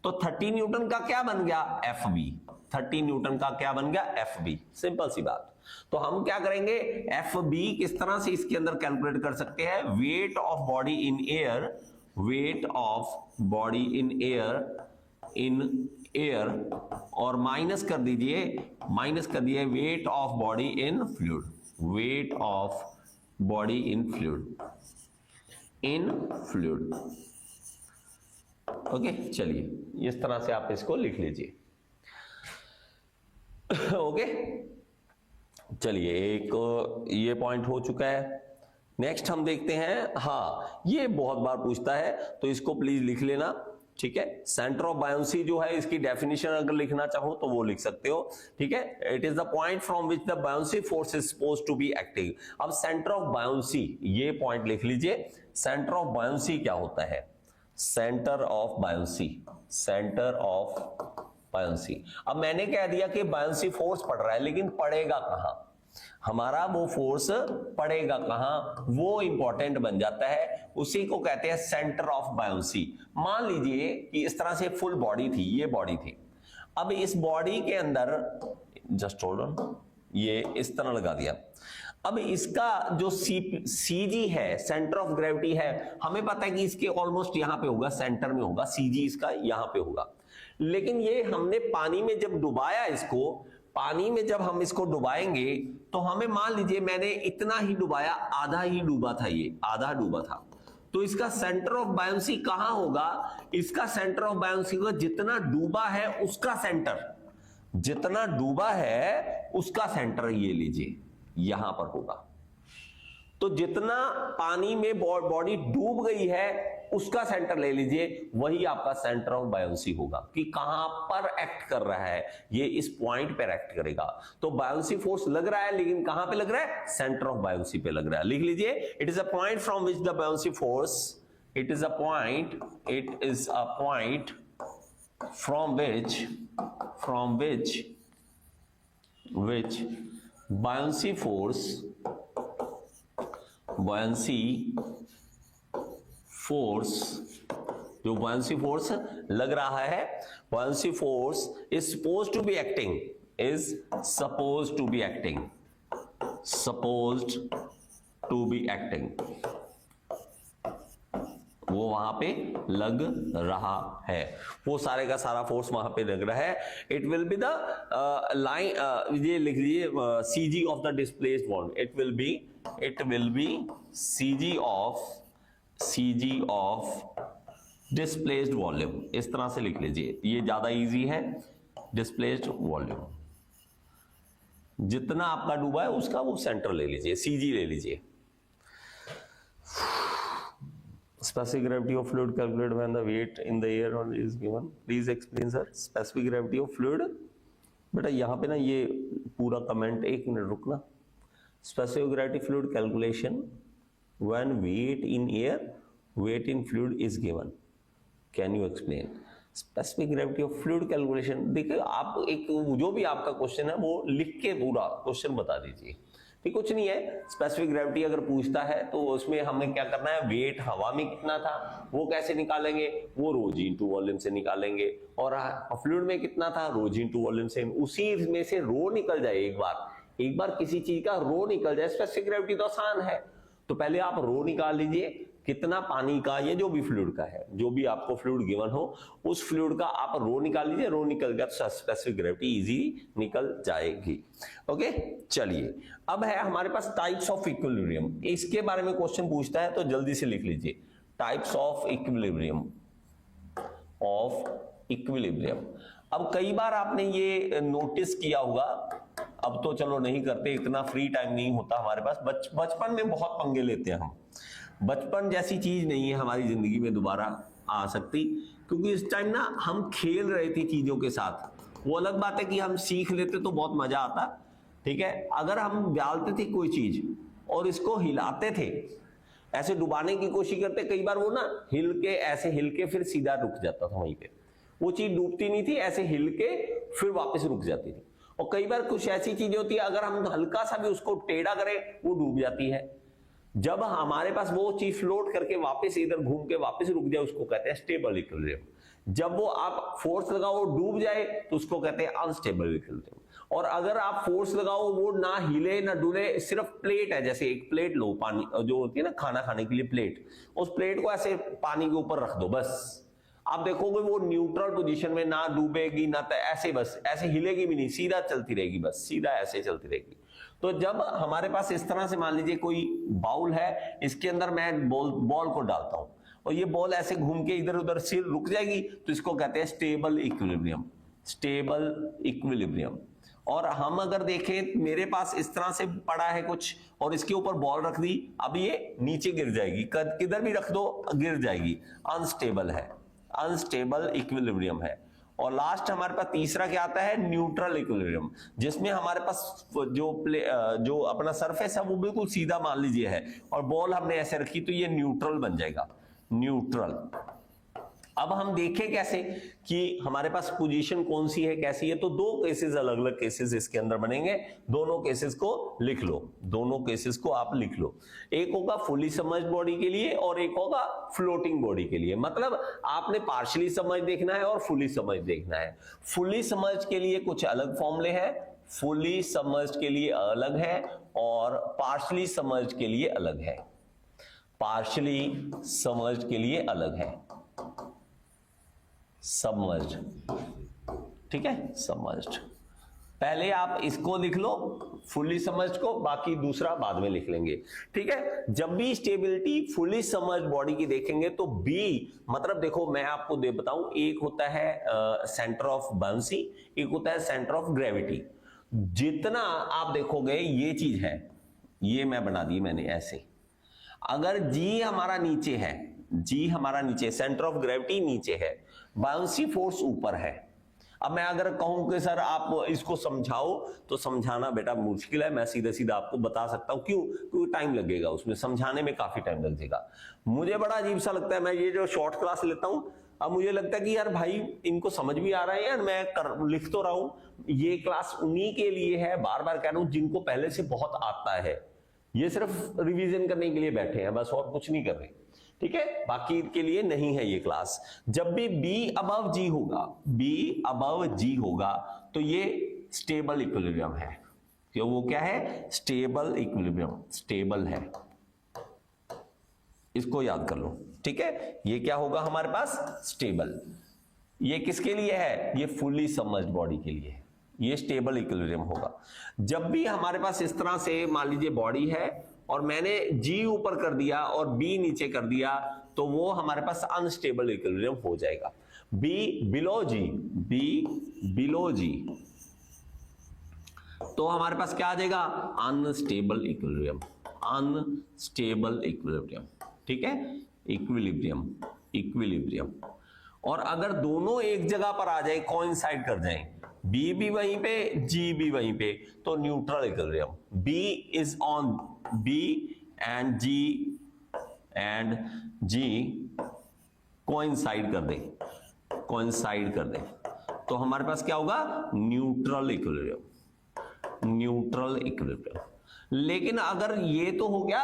तो 30 न्यूटन का क्या बन गया, FB, 30 न्यूटन का क्या बन गया, FB, सिंपल सी बात। तो हम क्या करेंगे, FB किस तरह से इसके अंदर कैलकुलेट कर सकते हैं, wait of body in air, wait of body in air और माइनस कर दिए wait of body in fluid, wait of body in fluid, okay. चलिए इस तरह से आप इसको लिख लीजिए, ओके। चलिए एक ये पॉइंट हो चुका है। नेक्स्ट हम देखते हैं, हाँ ये बहुत बार पूछता है तो इसको प्लीज लिख लेना, ठीक है। सेंटर ऑफ बायोंसी जो है इसकी डेफिनेशन अगर लिखना चाहो तो वो लिख सकते हो, ठीक है। It is the point from which the buoyancy force is supposed to be acting. अब सेंटर ऑफ बायोंसी, ये पॉइंट लिख लीजिए। सेंटर ऑफ बायोंसी क्या होता है? Centre of buoyancy, centre of buoyancy. अब मैंने कह दिया कि बायोंसी फोर्स पड़ रहा है, लेकिन पड़ेगा कहां? हमारा वो फोर्स पड़ेगा कहां, वो इंपॉर्टेंट बन जाता है, उसी को कहते हैं सेंटर ऑफ बायोंसी। मान लीजिए कि इस तरह से फुल बॉडी थी, ये बॉडी थी। अब इस बॉडी के अंदर, जस्ट होल्ड ऑन, ये इस तरह लगा दिया। अब इसका जो सीजी है, सेंटर ऑफ ग्रेविटी है, हमें पता है कि इसके ऑलमोस्ट यहां पे होगा, सेंटर में होगा, सीजी इसका यहां पे होगा। लेकिन ये हमने पानी में जब डुबाया इसको, पानी में जब हम इसको डुबाएंगे तो हमें, मान लीजिए मैंने इतना ही डुबाया, आधा ही डूबा था, ये आधा डूबा था, तो इसका सेंटर ऑफ बायोंसी कहां होगा? इसका सेंटर ऑफ बायोंसी होगा जितना डूबा है उसका सेंटर, जितना डूबा है उसका सेंटर, ये लीजिए यहां पर होगा। तो जितना पानी में बॉडी डूब गई है उसका सेंटर ले लीजिए, वही आपका सेंटर ऑफ बायोंसी होगा, कि कहां पर एक्ट कर रहा है, ये इस पॉइंट पर एक्ट करेगा। तो बायोंसी फोर्स लग रहा है, लेकिन कहां पे लग रहा है? सेंटर ऑफ बायोंसी पे लग रहा है। लिख लीजिए, it is a point from which the buoyancy force, it is a point from which buoyancy force, जो बायोंसी फोर्स लग रहा है, buoyancy force is supposed to be acting, वो वहां पे लग रहा है, वो सारे का सारा फोर्स वहां पे लग रहा है। It will be the line, ये लिख लीजिए, CG of the displaced volume, it will be CG of displaced volume, इस तरह से लिख लीजिए, ये ज्यादा इजी है। डिस्प्लेस्ड वॉल्यूम, जितना आपका डूबा है उसका वो सेंटर ले लीजिए, सीजी ले लीजिए। Specific gravity of fluid calculated when the weight in the air is given. Please explain sir. Specific gravity of fluid. बेटा यहाँ पे ना ये पूरा कमेंट, एक मिनट रुकना। Specific gravity fluid calculation when weight in air, weight in fluid is given. Can you explain? Specific gravity of fluid calculation. देखिए आप एक जो भी आपका क्वेश्चन है वो लिख के पूरा क्वेश्चन बता दीजिए। ठीक, कुछ नहीं है। स्पेसिफिक ग्रेविटी अगर पूछता है तो उसमें हमें क्या करना है, वेट हवा में कितना था वो कैसे निकालेंगे, वो रो जी इंटू वॉल्यूम से निकालेंगे, और फ्लूइड में कितना था, रो जी इंटू वॉल्यूम से। उसी में से रो निकल जाए, एक बार किसी चीज का रो निकल जाए, स्पेसिफिक ग्रेविटी तो आसान है। तो पहले आप रो निकाल लीजिए, कितना पानी का, ये जो भी फ्लूइड का है, जो भी आपको फ्लूइड गिवन हो उस फ्लूइड का आप रो निकाल लीजिए, रो निकल गया तो स्पेसिफिक ग्रेविटी इजी निकल जाएगी। ओके, चलिए अब है हमारे पास टाइप्स ऑफ इक्विलिब्रियम। इसके बारे में क्वेश्चन पूछता है तो जल्दी से लिख लीजिए, टाइप्स ऑफ इक्विलिब्रियम। अब कई बार आपने ये नोटिस किया होगा, अब तो चलो नहीं करते, इतना फ्री टाइम नहीं होता हमारे पास। बचपन में बहुत पंगे लेते हैं हम। बचपन जैसी चीज नहीं है हमारी जिंदगी में दोबारा आ सकती, क्योंकि इस टाइम ना हम खेल रहे थे चीजों के साथ। वो अलग बात है कि हम सीख लेते तो बहुत मजा आता, ठीक है। अगर हम डालते थे कोई चीज और इसको हिलाते थे, ऐसे डुबाने की कोशिश करते, कई बार वो ना ऐसे हिल के फिर सीधा रुक जाता था वहीं पे, वो चीज डूबती नहीं थी, ऐसे हिल के फिर वापस रुक जाती थी। और कई बार कुछ ऐसी चीजें होती है, अगर हम हल्का सा भी उसको टेढ़ा करें वो डूब जाती है। जब हमारे पास वो चीज फ्लोट करके वापस इधर घूम के वापस रुक जाए उसको कहते हैं स्टेबल इक्विलिब्रियम। जब वो आप फोर्स लगाओ वो डूब जाए तो उसको कहते हैं अनस्टेबल इक्विलिब्रियम। और अगर आप फोर्स लगाओ वो ना हिले ना डुले, सिर्फ प्लेट है, जैसे एक प्लेट लो, पानी जो होती है ना खाना खाने के लिए प्लेट, उस प्लेट को ऐसे पानी के ऊपर रख दो, बस आप देखोगे वो न्यूट्रल पोजीशन में, ना डूबेगी ना ऐसे, बस ऐसे हिलेगी भी नहीं, सीधा चलती रहेगी, बस सीधा ऐसे चलती रहेगी। तो जब हमारे पास इस तरह से मान लीजिए कोई बाउल है, इसके अंदर मैं बॉल को डालता हूं और ये बॉल ऐसे घूम के इधर उधर से रुक जाएगी, तो इसको कहते हैं स्टेबल इक्विलिब्रियम। Stable equilibrium. और हम अगर देखें मेरे पास इस तरह से पड़ा है कुछ और इसके ऊपर बॉल रख दी, अब ये नीचे गिर जाएगी, किधर भी रख दो गिर जाएगी, अनस्टेबल है, अनस्टेबल इक्विलिब्रियम है। और लास्ट हमारे पास तीसरा क्या आता है, न्यूट्रल इक्विलिब्रियम, जिसमें हमारे पास जो अपना सरफेस है वो बिल्कुल सीधा मान लीजिए है और बॉल हमने ऐसे रखी तो ये न्यूट्रल बन जाएगा, न्यूट्रल। अब हम देखें कैसे कि हमारे पास पोजीशन कौन सी है कैसी है, तो दो केसेस, अलग अलग केसेस इसके अंदर बनेंगे, दोनों केसेस को लिख लो, दोनों केसेस को आप लिख लो। एक होगा फुली सबमर्ज्ड बॉडी के लिए और एक होगा फ्लोटिंग बॉडी के लिए। मतलब आपने पार्शियली सबमर्ज्ड देखना है और फुली सबमर्ज्ड देखना है। फुली सबमर्ज्ड के लिए कुछ अलग फॉर्मूले हैं, फुली सबमर्ज्ड के लिए अलग है और पार्शियली सबमर्ज्ड के लिए अलग है, पार्शियली सबमर्ज्ड के लिए अलग है, सबमर्ज्ड, ठीक है, सबमर्ज्ड। पहले आप इसको लिख लो फुली सबमर्ज्ड को, बाकी दूसरा बाद में लिख लेंगे, ठीक है। जब भी स्टेबिलिटी फुली सबमर्ज्ड बॉडी की देखेंगे तो बी मतलब देखो मैं आपको दे बताऊं, एक होता है सेंटर ऑफ बाउंसी, एक होता है सेंटर ऑफ ग्रेविटी। जितना आप देखोगे ये चीज है, ये मैं बना दी मैंने ऐसे, अगर जी हमारा नीचे है, जी हमारा नीचे, सेंटर ऑफ ग्रेविटी नीचे है, बाउंसी फोर्स ऊपर है। अब मैं अगर कहूं कि सर आप इसको समझाओ, तो समझाना बेटा मुश्किल है, मैं सीधा सीधा आपको बता सकता हूं, क्यों, क्योंकि टाइम लगेगा, उसमें समझाने में काफी टाइम लग जाएगा। मुझे बड़ा अजीब सा लगता है, मैं ये जो शॉर्ट क्लास लेता हूं, अब मुझे लगता है कि यार भाई इनको समझ भी आ रहा है यार, मैं लिख तो रहा हूं, ये क्लास उन्हीं के लिए है, बार बार कह रहा हूं, जिनको पहले से बहुत आता है, ये सिर्फ रिवीजन करने के लिए बैठे हैं बस, और कुछ नहीं कर रहे, ठीक है, बाकी के लिए नहीं है ये क्लास। जब भी B अबव G होगा, B अबव G होगा, तो ये स्टेबल इक्विलिब्रियम है, क्यों, वो क्या है, स्टेबल इक्विलिब्रियम, स्टेबल है, इसको याद कर लो, ठीक है। ये क्या होगा हमारे पास, स्टेबल। ये किसके लिए है, ये फुली सबमर्ज्ड बॉडी के लिए, ये स्टेबल इक्विलिब्रियम होगा। जब भी हमारे पास इस तरह से मान लीजिए बॉडी है और मैंने G ऊपर कर दिया और B नीचे कर दिया, तो वो हमारे पास अनस्टेबल इक्विलिब्रियम हो जाएगा। B below G, B below G, तो हमारे पास क्या आ जाएगा, अनस्टेबल इक्विलिब्रियम, अनस्टेबल इक्विलिब्रियम, ठीक है, इक्विलिब्रियम, इक्विलिब्रियम। और अगर दोनों एक जगह पर आ जाए, कोइंसाइड कर जाए, B भी वहीं पे, G भी वहीं पे, तो neutral equilibrium, B is on B and G coincide कर दे, कोइंसाइड कर दे, तो हमारे पास क्या होगा, न्यूट्रल इक्विलिब्रियम, न्यूट्रल इक्विलिब्रियम। लेकिन अगर ये तो हो गया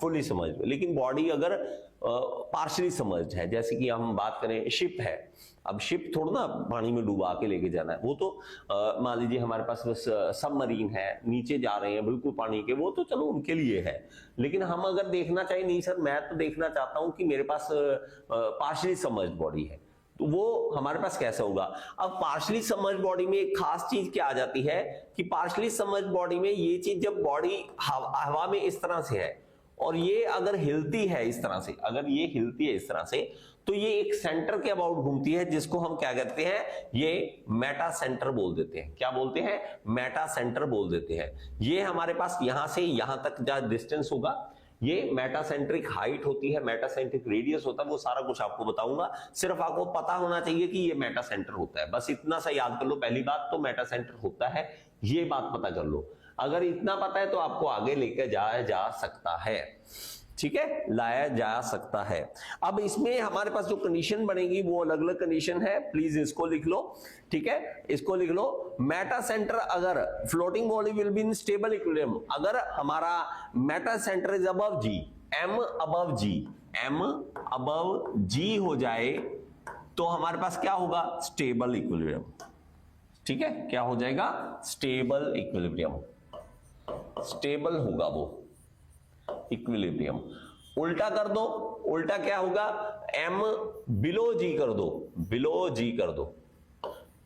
फुली समझ, लेकिन बॉडी अगर पार्शियली समझ है, जैसे कि हम बात करें शिप है, अब शिप थोड़ा ना पानी में डुबा के लेके जाना है, वो तो मान लीजिए हमारे पास बस सबमरीन है, नीचे जा रहे हैं बिल्कुल पानी के, वो तो चलो उनके लिए है। लेकिन हम अगर देखना चाहिए, नहीं सर मैं तो देखना चाहता हूं कि मेरे पास पार्शियली समझ बॉडी है, तो वो हमारे पास कैसे होगा। अब पार्शियली सबमर्ज्ड बॉडी में एक खास चीज क्या आ जाती है कि पार्शियली सबमर्ज्ड बॉडी में ये चीज, जब बॉडी हवा में इस तरह से है और ये अगर हिलती है इस तरह से, अगर ये हिलती है इस तरह से, तो ये एक सेंटर के अबाउट घूमती है, जिसको हम क्या कहते हैं, ये मेटा सेंटर बोल देते हैं। क्या बोलते हैं, मेटा सेंटर बोल देते हैं। ये हमारे पास यहां से यहां तक जो डिस्टेंस होगा, ये मेटासेंट्रिक हाइट होती है, मेटासेंट्रिक रेडियस होता है, वो सारा कुछ आपको बताऊंगा, सिर्फ आपको पता होना चाहिए कि ये मेटासेंटर होता है, बस इतना सा याद कर लो। पहली बात तो मेटासेंटर होता है, ये बात पता कर लो। अगर इतना पता है तो आपको आगे लेकर जाया जा सकता है, ठीक है, लाया जा सकता है। अब इसमें हमारे पास जो कंडीशन बनेगी वो अलग अलग कंडीशन है, प्लीज इसको लिख लो, ठीक है, इसको लिख लो। मेटा सेंटर, अगर floating body will be in stable equilibrium, अगर हमारा meta centre is above G, M above G, M above G हो जाए, तो हमारे पास क्या होगा, स्टेबल इक्विलिब्रियम, ठीक है, क्या हो जाएगा, स्टेबल इक्विलिब्रियम, स्टेबल होगा वो इक्विलिब्रियम। उल्टा कर दो, उल्टा क्या होगा, एम बिलो जी कर दो, बिलो जी कर दो,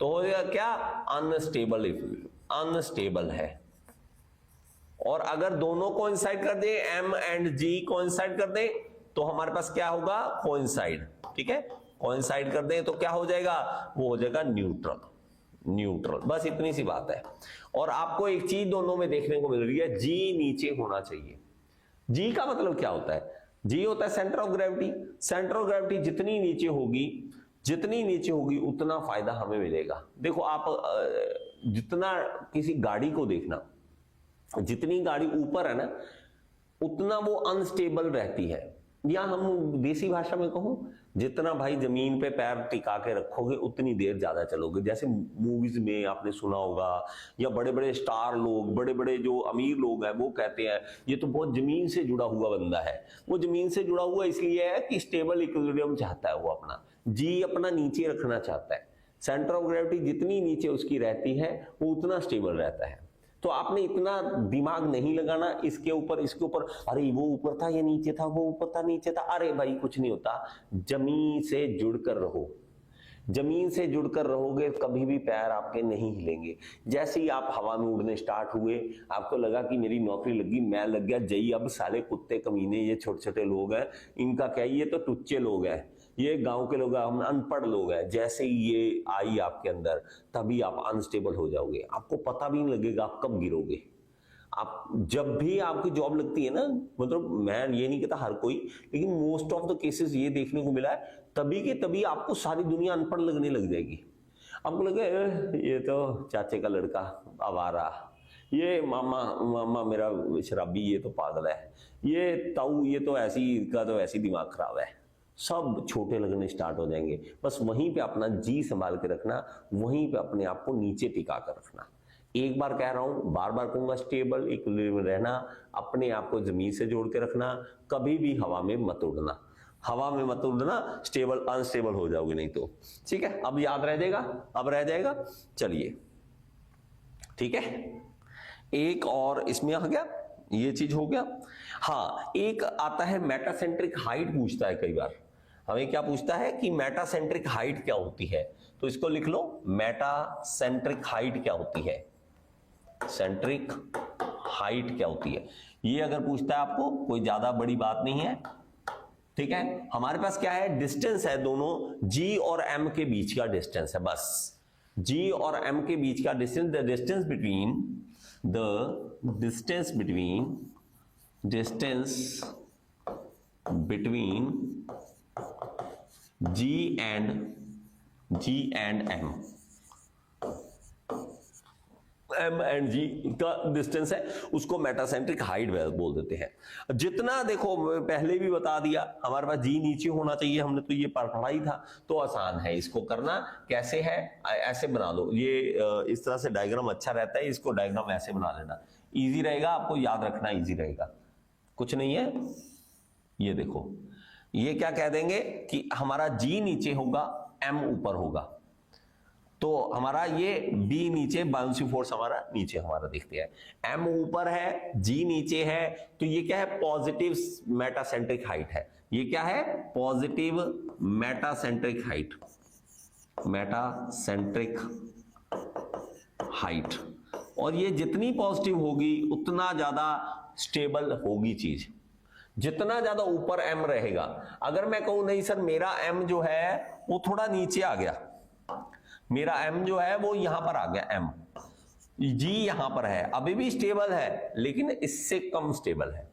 तो हो जाएगा क्या, अनस्टेबल इक्विलिब्रियम, अनस्टेबल है। और अगर दोनों कोइंसाइड कर दे, एम एंड जी कोइंसाइड कर दे, तो हमारे पास क्या होगा, कोइंसाइड, ठीक है, कोइंसाइड कर दे तो क्या हो जाएगा, वो हो जाएगा न्यूट्रल, न्यूट्रल, बस इतनी सी बात है। और आपको एक चीज दोनों में देखने को मिल रही है, जी नीचे होना चाहिए। जी का मतलब क्या होता है? जी होता है centre of gravity. Centre of gravity जितनी नीचे होगी उतना फायदा हमें मिलेगा। देखो आप जितना किसी गाड़ी को देखना, जितनी गाड़ी ऊपर है ना उतना वो अनस्टेबल रहती है, या हम देसी भाषा में कहूं, जितना भाई जमीन पे पैर टिका के रखोगे उतनी देर ज्यादा चलोगे। जैसे मूवीज में आपने सुना होगा, या बड़े बड़े स्टार लोग, बड़े बड़े जो अमीर लोग हैं वो कहते हैं ये तो बहुत जमीन से जुड़ा हुआ बंदा है। वो जमीन से जुड़ा हुआ इसलिए है कि स्टेबल इक्विलिब्रियम चाहता है, वो अपना जी अपना नीचे रखना चाहता है। सेंटर ऑफ ग्रेविटी जितनी नीचे उसकी रहती है वो उतना स्टेबल रहता है। तो आपने इतना दिमाग नहीं लगाना इसके ऊपर, अरे वो ऊपर था ये नीचे था, वो ऊपर था नीचे था, अरे भाई कुछ नहीं होता। जमीन से जुड़कर रहो, जमीन से जुड़कर रहोगे कभी भी पैर आपके नहीं हिलेंगे। जैसे ही आप हवा में उड़ने स्टार्ट हुए, आपको लगा कि मेरी नौकरी लगी, मैं लग गया जई, अब साले कुत्ते कमीने ये छोटे छोटे लोग हैं, इनका क्या, ये तो टुच्चे लोग हैं, ये गांव के लोग हैं, हम अनपढ़ लोग हैं। जैसे ही ये आई आपके अंदर तभी आप अनस्टेबल हो जाओगे, आपको पता भी नहीं लगेगा आप कब गिरोगे। आप जब भी आपकी जॉब लगती है ना, मतलब मैं ये नहीं कहता हर कोई, लेकिन मोस्ट ऑफ द केसेस ये देखने को मिला है, तभी के तभी आपको सारी दुनिया अनपढ़ लगने लग जाएगी। आपको लगे ये तो चाचे का लड़का आवारा, ये मामा मेरा शराबी, ये तो पागल है, ये ताऊ ये तो ऐसी का तो ऐसी दिमाग खराब है, सब छोटे लगने स्टार्ट हो जाएंगे। बस वहीं पे अपना जी संभाल के रखना, वहीं पे अपने आप को नीचे टिका कर रखना। एक बार कह रहा हूं, बार बार कहूंगा, स्टेबल इक्विलिब्रियम में रहना, अपने आप को जमीन से जोड़ के रखना, कभी भी हवा में मत उड़ना, हवा में मत उड़ना, स्टेबल अनस्टेबल हो जाओगे नहीं तो। ठीक है, अब याद रह जाएगा, अब रह जाएगा। चलिए ठीक है, एक और इसमें आ गया, ये चीज हो गया। हाँ, एक आता है मेटासेंट्रिक हाइट, पूछता है कई बार हमें, क्या पूछता है कि मेटासेंट्रिक हाइट क्या होती है। तो इसको लिख लो, मेटासेंट्रिक हाइट क्या होती है, सेंट्रिक हाइट क्या होती है। ये अगर पूछता है आपको, कोई ज्यादा बड़ी बात नहीं है। ठीक है, हमारे पास क्या है, डिस्टेंस है, दोनों जी और एम के बीच का डिस्टेंस है, बस जी और एम के बीच का distance, the distance between G and M and G का डिस्टेंस है, उसको मेटासेंट्रिक हाइट बोल देते हैं। जितना देखो पहले भी बता दिया, हमारे पास जी नीचे होना चाहिए, हमने तो ये पढ़ा ही था, तो आसान है इसको करना। कैसे है, ऐसे बना लो, ये इस तरह से डायग्राम अच्छा रहता है, इसको डायग्राम ऐसे बना लेना, इजी रहेगा, आपको याद रखना इजी रहेगा, कुछ नहीं है। ये देखो, ये क्या कह देंगे कि हमारा जी नीचे होगा, एम ऊपर होगा, तो हमारा ये बी नीचे, बाउंसिंग फोर्स हमारा नीचे, हमारा देखते हैं एम ऊपर है, जी नीचे है, तो ये क्या है, पॉजिटिव मेटासेंट्रिक हाइट है। ये क्या है, positive metacentric height, metacentric height. और ये जितनी पॉजिटिव होगी उतना ज्यादा स्टेबल होगी चीज, जितना ज्यादा ऊपर एम रहेगा। अगर मैं कहूं नहीं सर मेरा एम जो है वो थोड़ा नीचे आ गया, मेरा एम जो है वो यहां पर आ गया, एम जी यहां पर है, अभी भी स्टेबल है लेकिन इससे कम स्टेबल है,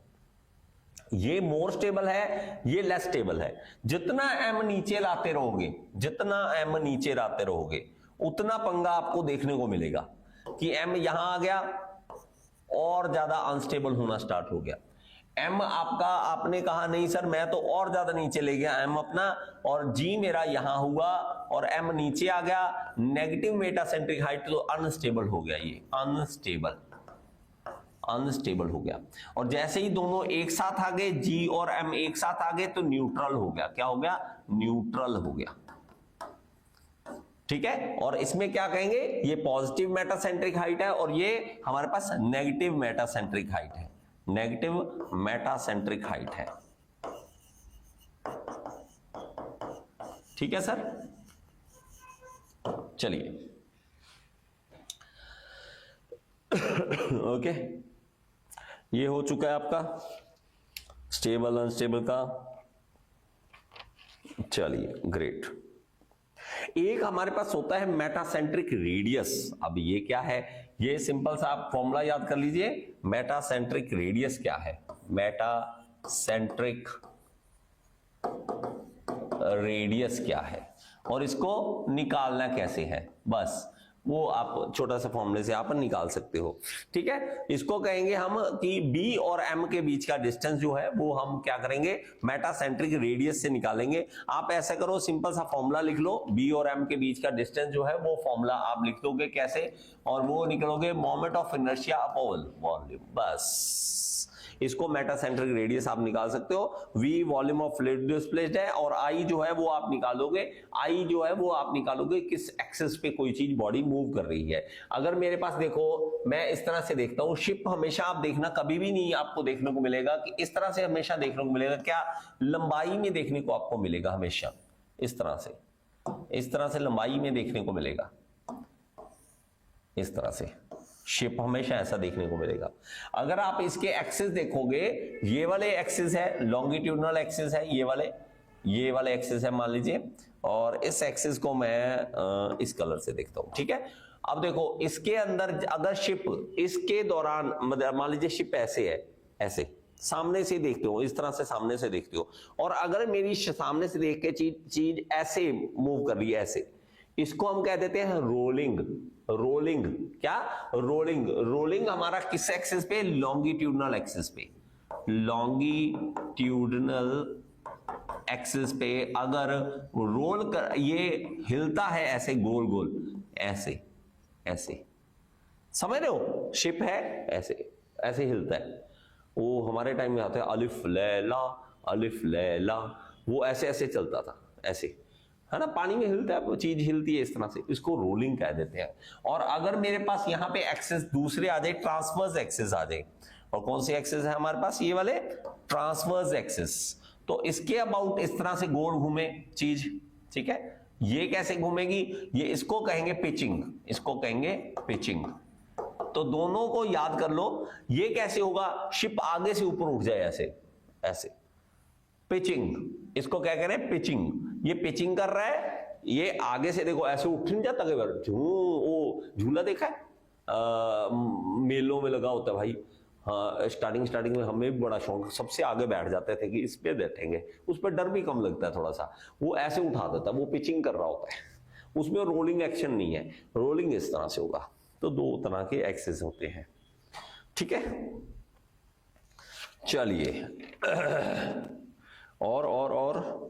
ये मोर स्टेबल है, ये लेस स्टेबल है। जितना एम नीचे लाते रहोगे, जितना एम नीचे लाते रहोगे उतना पंगा आपको देखने को मिलेगा कि एम यहां आ गया और ज्यादा अनस्टेबल होना स्टार्ट हो गया। एम आपका, आपने कहा नहीं सर मैं तो और ज्यादा नीचे ले गया एम अपना, और जी मेरा यहां हुआ और एम नीचे आ गया, नेगेटिव मेटासेंट्रिक हाइट, तो अनस्टेबल हो गया, ये अनस्टेबल हो गया। और जैसे ही दोनों एक साथ आ गए, जी और एम एक साथ आ गए, तो न्यूट्रल हो गया। क्या हो गया, न्यूट्रल हो गया। ठीक है, और इसमें क्या कहेंगे, ये पॉजिटिव मेटासेंट्रिक हाइट है और ये हमारे पास नेगेटिव मेटासेंट्रिक हाइट है, नेगेटिव मेटासेंट्रिक हाइट है। ठीक है सर, चलिए ओके, ये हो चुका है आपका स्टेबल अनस्टेबल का। चलिए ग्रेट। एक हमारे पास होता है मेटासेंट्रिक रेडियस। अब ये क्या है, ये सिंपल सा आप फॉर्मूला याद कर लीजिए। मेटासेंट्रिक रेडियस क्या है, मेटासेंट्रिक रेडियस क्या है और इसको निकालना कैसे है, बस वो आप छोटा सा फॉर्मूले से आप निकाल सकते हो। ठीक है, इसको कहेंगे हम कि B और M के बीच का डिस्टेंस जो है वो हम क्या करेंगे, मेटासेंट्रिक रेडियस से निकालेंगे। आप ऐसा करो, सिंपल सा फॉर्मूला लिख लो, B और M के बीच का डिस्टेंस जो है वो फॉर्मूला आप लिख दोगे कैसे, और वो निकलोगे moment of inertia upon volume, बस इसको मेटासेंट्रिक रेडियस आप निकाल सकते हो। V volume of fluid displaced है और I जो है वो आप निकालोगे, I जो है वो आप निकालोगे किस एक्सिस पे कोई चीज बॉडी मूव कर रही है। अगर मेरे पास देखो, मैं इस तरह से देखता हूं, शिप हमेशा आप देखना कभी भी नहीं आपको देखने को मिलेगा कि इस तरह से हमेशा देखने को मिलेगा, क्या लंबाई में देखने को आपको मिलेगा, हमेशा इस तरह से लंबाई में देखने को मिलेगा, इस तरह से शिप हमेशा ऐसा देखने को मिलेगा। अगर आप इसके एक्सिस देखोगे, ये वाले एक्सिस है, लॉन्गिट्यूडनल एक्सिस है, ये वाले एक्सिस है मान लीजिए, और इस एक्सिस को मैं इस कलर से देखता हूं। ठीक है, अब देखो इसके अंदर अगर शिप इसके दौरान मान लीजिए शिप ऐसे है, ऐसे सामने से देखते हो, इस तरह से सामने से देखते हो, और अगर मेरी सामने से देख के चीज ऐसे मूव कर रही है, ऐसे, इसको हम कह देते हैं रोलिंग। रोलिंग क्या, रोलिंग हमारा किस एक्सिस पे, लॉन्गिट्यूडनल एक्सिस पे, लॉन्गिट्यूडनल एक्सिस पे अगर रोल कर, ये हिलता है ऐसे गोल गोल, ऐसे ऐसे, समझ रहे हो, शिप है ऐसे ऐसे हिलता है। वो हमारे टाइम में आता है अलिफ लैला, अलिफ लैला, वो ऐसे ऐसे चलता था, ऐसे है ना, पानी में हिलता है, वो चीज हिलती है इस तरह से, इसको रोलिंग कह देते हैं। और अगर मेरे पास यहाँ पे एक्सिस दूसरे आ जाए, ट्रांसवर्स एक्सिस आ जाए, और कौन सी एक्सिस है हमारे पास, ये वाले ट्रांसवर्स एक्सिस, तो इसके अबाउट इस तरह से गोल घूमे चीज। ठीक है, ये कैसे घूमेगी, ये इसको कहेंगे पिचिंग, इसको कहेंगे पिचिंग। तो दोनों को याद कर लो, ये कैसे होगा, शिप आगे से ऊपर उठ जाए ऐसे ऐसे, पिचिंग, इसको क्या कह रहे हैं, पिचिंग। ये पिचिंग कर रहा है, ये आगे से देखो ऐसे उठ नहीं जाता, कई बार वो झूला देखा है, मेलों में लगा होता है भाई, हाँ, स्टार्टिंग में हमें भी बड़ा शौक, सबसे आगे बैठ जाते थे कि इस पे बैठेंगे, उस पर डर भी कम लगता है थोड़ा सा, वो ऐसे उठा देता, वो पिचिंग कर रहा होता है, उसमें रोलिंग एक्शन नहीं है, रोलिंग इस तरह से होगा। तो दो तरह के एक्सेस होते हैं। ठीक है, चलिए और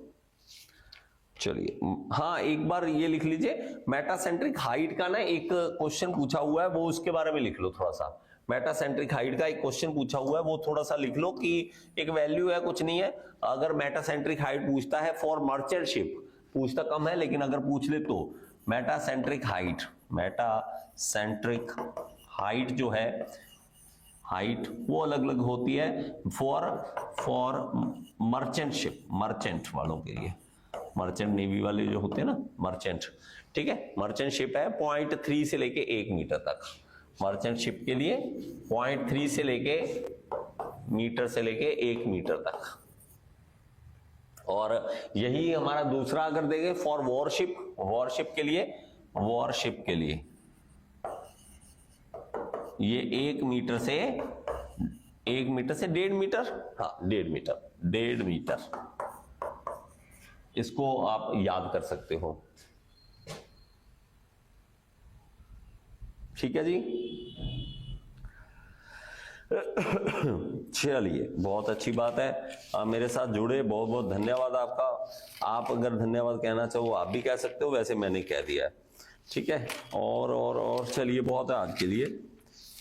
चलिए, हाँ एक बार ये लिख लीजिए, मेटासेंट्रिक हाइट का ना एक क्वेश्चन पूछा हुआ है, वो उसके बारे में लिख लो थोड़ा सा। मेटासेंट्रिक हाइट का एक क्वेश्चन पूछा हुआ है, वो थोड़ा सा लिख लो कि एक वैल्यू है, कुछ नहीं है। अगर मेटासेंट्रिक हाइट पूछता है फॉर मर्चेंट शिप, पूछता कम है लेकिन अगर पूछ ले तो मेटासेंट्रिक हाइट, मेटासेंट्रिक हाइट जो है, हाइट वो अलग अलग होती है फॉर मर्चेंट शिप, मर्चेंट वालों के लिए, मर्चेंट नेवी वाले जो होते हैं ना, मर्चेंट। ठीक है, मर्चेंट शिप है 0.3 से लेके 1 मीटर तक, मर्चेंट शिप के लिए 0.3 से लेके मीटर से लेके 1 मीटर तक। और यही हमारा दूसरा अगर देखें फॉर वॉरशिप, वॉरशिप के लिए, वॉरशिप के लिए ये 1 मीटर से 1.5 मीटर, हाँ 1.5 मीटर, इसको आप याद कर सकते हो। ठीक है जी, चलिए बहुत अच्छी बात है, आप मेरे साथ जुड़े, बहुत बहुत धन्यवाद आपका। आप अगर धन्यवाद कहना चाहो आप भी कह सकते हो, वैसे मैंने कह दिया है। ठीक है, और चलिए बहुत है आज के लिए,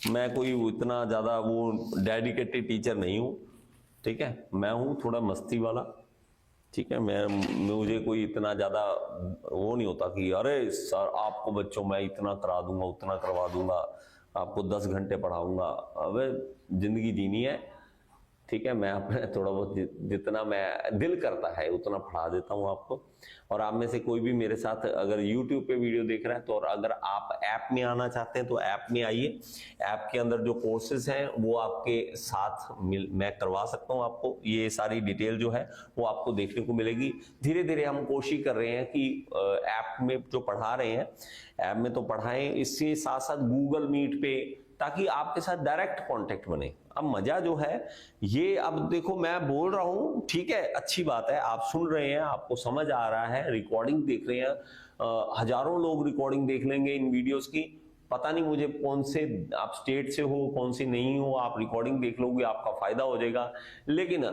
मैं कोई इतना ज्यादा वो डेडिकेटेड टीचर नहीं हूं। ठीक है, मैं हूं थोड़ा मस्ती वाला। ठीक है, मुझे कोई इतना ज्यादा वो नहीं होता कि अरे सर आपको बच्चों मैं इतना करा दूंगा, उतना करवा दूंगा, आपको 10 घंटे पढ़ाऊंगा। अब जिंदगी जीनी है, ठीक है, मैं अपने थोड़ा बहुत जितना मैं दिल करता है उतना पढ़ा देता हूं आपको। और आप में से कोई भी मेरे साथ अगर YouTube पे वीडियो देख रहा है तो, और अगर आप ऐप में आना चाहते हैं तो ऐप में आइए। ऐप के अंदर जो कोर्सेज हैं वो आपके साथ मैं करवा सकता हूं आपको। ये सारी डिटेल जो है वो आपको देखने को मिलेगी। धीरे धीरे हम कोशिश कर रहे हैं कि ऐप में जो पढ़ा रहे हैं ऐप में तो पढ़ाएं, इसके साथ साथ गूगल मीट पे, ताकि आपके साथ डायरेक्ट कांटेक्ट बने। अब मजा जो है ये, अब देखो मैं बोल रहा हूं, ठीक है, अच्छी बात है, आप सुन रहे हैं, आपको समझ आ रहा है, रिकॉर्डिंग देख रहे हैं, हजारों लोग रिकॉर्डिंग देख लेंगे इन वीडियोस की। पता नहीं मुझे कौन से आप स्टेट से हो, कौन से नहीं हो, आप रिकॉर्डिंग देख लोगे, आपका फायदा हो जाएगा। लेकिन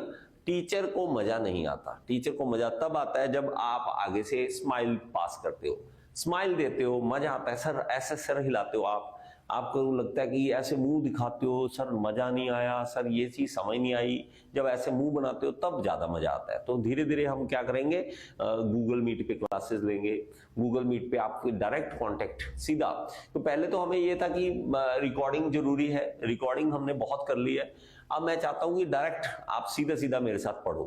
टीचर को मजा नहीं आता। टीचर को मजा तब आता है जब आप आगे से स्माइल पास करते हो, स्माइल देते हो, मजा आता है। सर ऐसे सर हिलाते हो आपको लगता है कि ऐसे मुंह दिखाते हो, सर मजा नहीं आया, सर ये चीज समझ नहीं आई। जब ऐसे मुंह बनाते हो तब ज्यादा मजा आता है। तो धीरे धीरे हम क्या करेंगे, गूगल मीट पे क्लासेस लेंगे। गूगल मीट पे आपको डायरेक्ट कांटेक्ट सीधा। तो पहले तो हमें ये था कि रिकॉर्डिंग जरूरी है, रिकॉर्डिंग हमने बहुत कर ली है। अब मैं चाहता हूं कि डायरेक्ट आप सीधा सीधा मेरे साथ पढ़ो।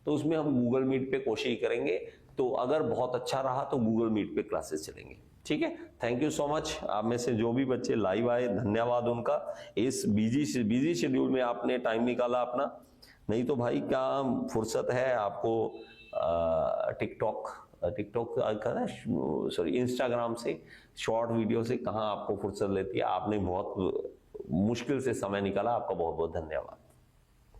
तो उसमें हम गूगल मीट पे कोशिश करेंगे। तो अगर बहुत अच्छा रहा तो गूगल मीट पे क्लासेस चलेंगे। ठीक है, थैंक यू सो मच। आप में से जो भी बच्चे लाइव आए, धन्यवाद उनका। इस बिजी शेड्यूल में आपने टाइम निकाला अपना, नहीं तो भाई क्या फुर्सत है आपको टिकटॉक सॉरी इंस्टाग्राम से शॉर्ट वीडियो से कहाँ आपको फुर्सत लेती है। आपने बहुत मुश्किल से समय निकाला, आपका बहुत बहुत धन्यवाद।